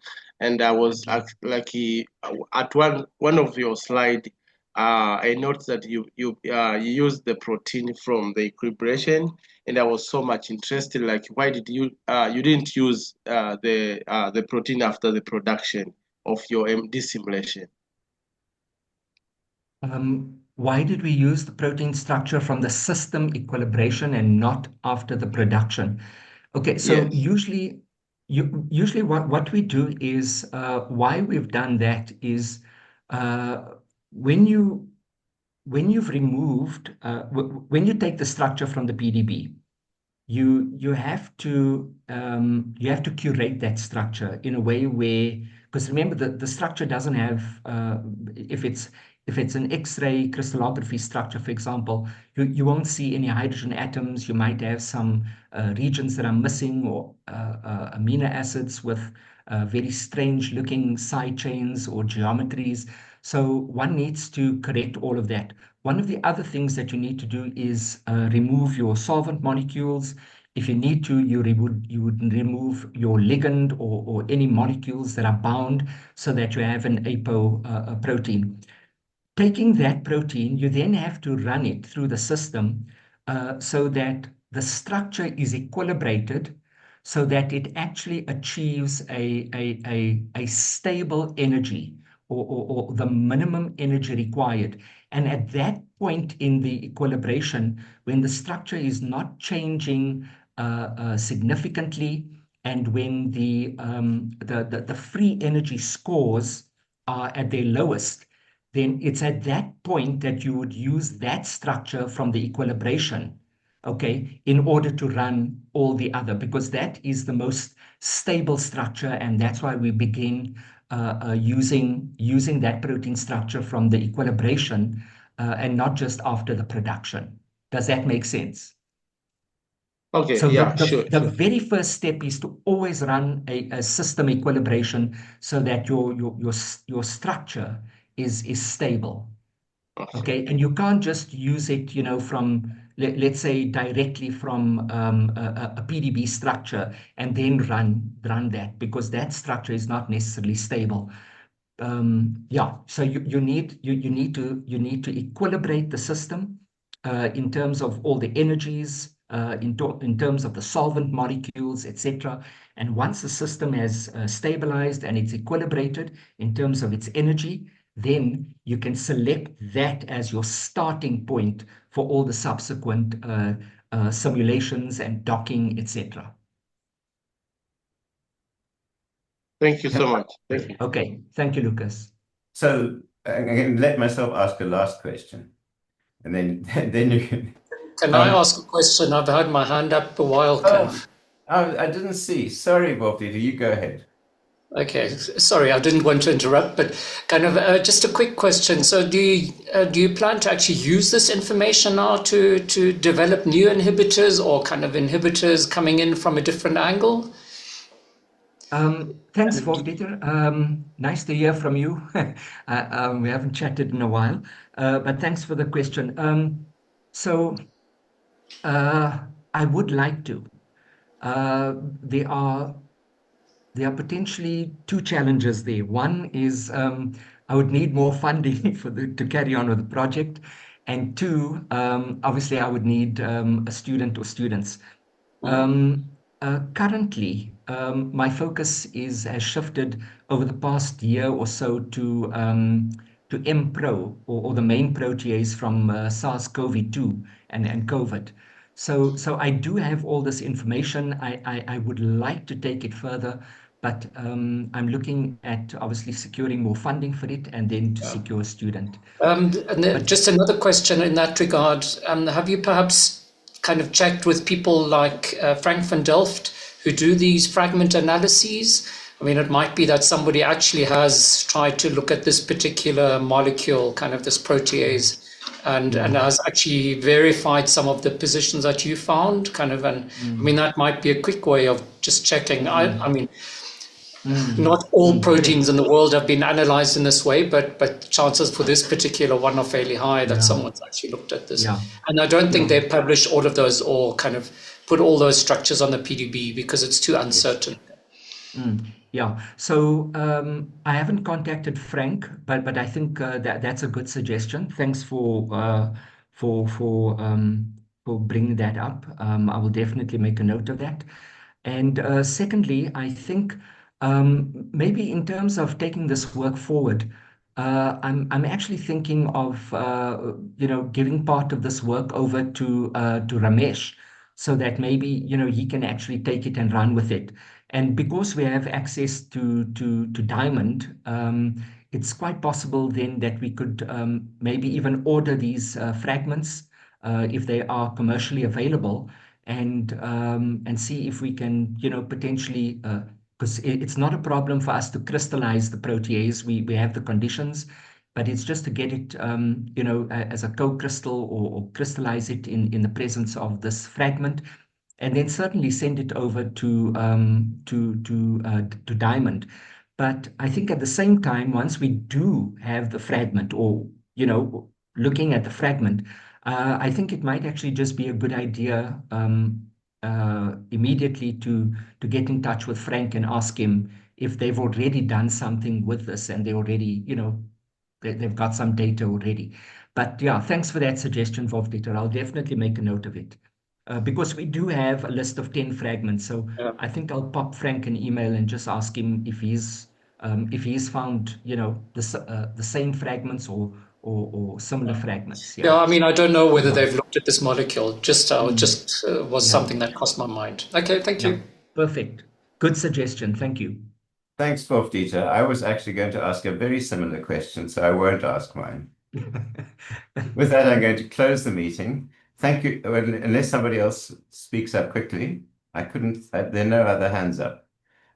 And I was lucky at one of your slide. I noticed that you used the protein from the equilibration, and I was so much interested. Like, why did you didn't use the protein after the production of your MD simulation? Why did we use the protein structure from the system equilibration and not after the production? Okay, so Yes. usually what we do is, why we've done that is, when you've removed, when you take the structure from the PDB, you have to curate that structure in a way where, because remember, the structure doesn't have, if it's an X-ray crystallography structure, for example, you won't see any hydrogen atoms. You might have some regions that are missing, or amino acids with very strange looking side chains or geometries. So one needs to correct all of that. One of the other things that you need to do is remove your solvent molecules. If you need to, you would remove your ligand, or any molecules that are bound, so that you have an apo protein. Taking that protein, you then have to run it through the system so that the structure is equilibrated, so that it actually achieves a stable energy, or the minimum energy required. And at that point in the equilibration, when the structure is not changing significantly, and when the free energy scores are at their lowest, then it's at that point that you would use that structure from the equilibration, okay, in order to run all the other, because that is the most stable structure, and that's why we begin using that protein structure from the equilibration, and not just after the production. Does that make sense? Okay, So yeah, the sure. very first step is to always run a system equilibration, so that your structure is stable. Okay, and you can't just use it, from, let's say, directly from a PDB structure and then run that, because that structure is not necessarily stable. Yeah, so you need to equilibrate the system in terms of all the energies, in terms of the solvent molecules, etc. And once the system has stabilized and it's equilibrated in terms of its energy, then you can select that as your starting point for all the subsequent simulations and docking, etc. Thank you so much. Thank you. Okay, thank you, Lucas. So I'm going to let myself ask a last question, and then you can. Can I ask a question? I've had my hand up a while, Kev. I didn't see. Sorry, Bob. You go ahead. Okay, sorry, I didn't want to interrupt, but kind of just a quick question. So do you plan to actually use this information now to develop new inhibitors or kind of inhibitors coming in from a different angle? Thanks, Prof. Dieter. Nice to hear from you. We haven't chatted in a while, but thanks for the question. So I would like to. There are potentially two challenges there. One is I would need more funding to carry on with the project, and two, obviously, I would need a student or students. Currently, my focus has shifted over the past year or so to MPRO or the main protease from SARS-CoV-2 and COVID. So I do have all this information. I would like to take it further, but I'm looking at obviously securing more funding for it and then to secure a student. Just another question in that regard. Have you perhaps kind of checked with people like Frank van Delft, who do these fragment analyses? I mean, it might be that somebody actually has tried to look at this particular molecule, kind of this protease, and has actually verified some of the positions that you found, kind of. And I mean, that might be a quick way of just checking. I mean, not all proteins in the world have been analyzed in this way, but chances for this particular one are fairly high that someone's actually looked at this. And I don't think they publish all of those or kind of put all those structures on the PDB because it's too uncertain. Yeah, so I haven't contacted Frank, but I think that's a good suggestion. Thanks for bringing that up. I will definitely make a note of that. And secondly, I think maybe in terms of taking this work forward, I'm actually thinking of giving part of this work over to Ramesh, so that maybe he can actually take it and run with it. And because we have access to Diamond, it's quite possible then that we could maybe even order these fragments if they are commercially available, and see if we can potentially, because it's not a problem for us to crystallize the protease. We have the conditions, but it's just to get it as a co-crystal or crystallize it in the presence of this fragment, and then certainly send it over to Diamond. But I think at the same time, once we do have the fragment, or looking at the fragment, I think it might actually just be a good idea immediately to get in touch with Frank and ask him if they've already done something with this and they already, they've got some data already. But yeah, thanks for that suggestion, Wolf-Dieter. I'll definitely make a note of it. Because we do have a list of 10 fragments. So I think I'll pop Frank an email and just ask him if he's found, the same fragments or similar fragments. Yeah, I mean, I don't know whether they've looked at this molecule. Just was something that crossed my mind. Okay, thank you. Perfect. Good suggestion. Thank you. Thanks, Prof. Dieter. I was actually going to ask a very similar question, so I won't ask mine. With that, I'm going to close the meeting. Thank you. Well, unless somebody else speaks up quickly, there are no other hands up.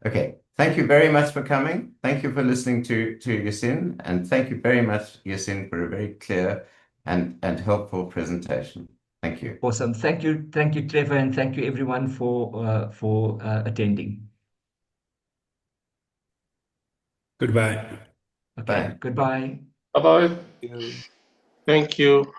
Okay. Thank you very much for coming. Thank you for listening to Yasien, and thank you very much, Yasien, for a very clear and helpful presentation. Thank you. Awesome. Thank you, Trevor, and thank you everyone for attending. Goodbye. Okay. Bye. Goodbye. Bye-bye. Thank you.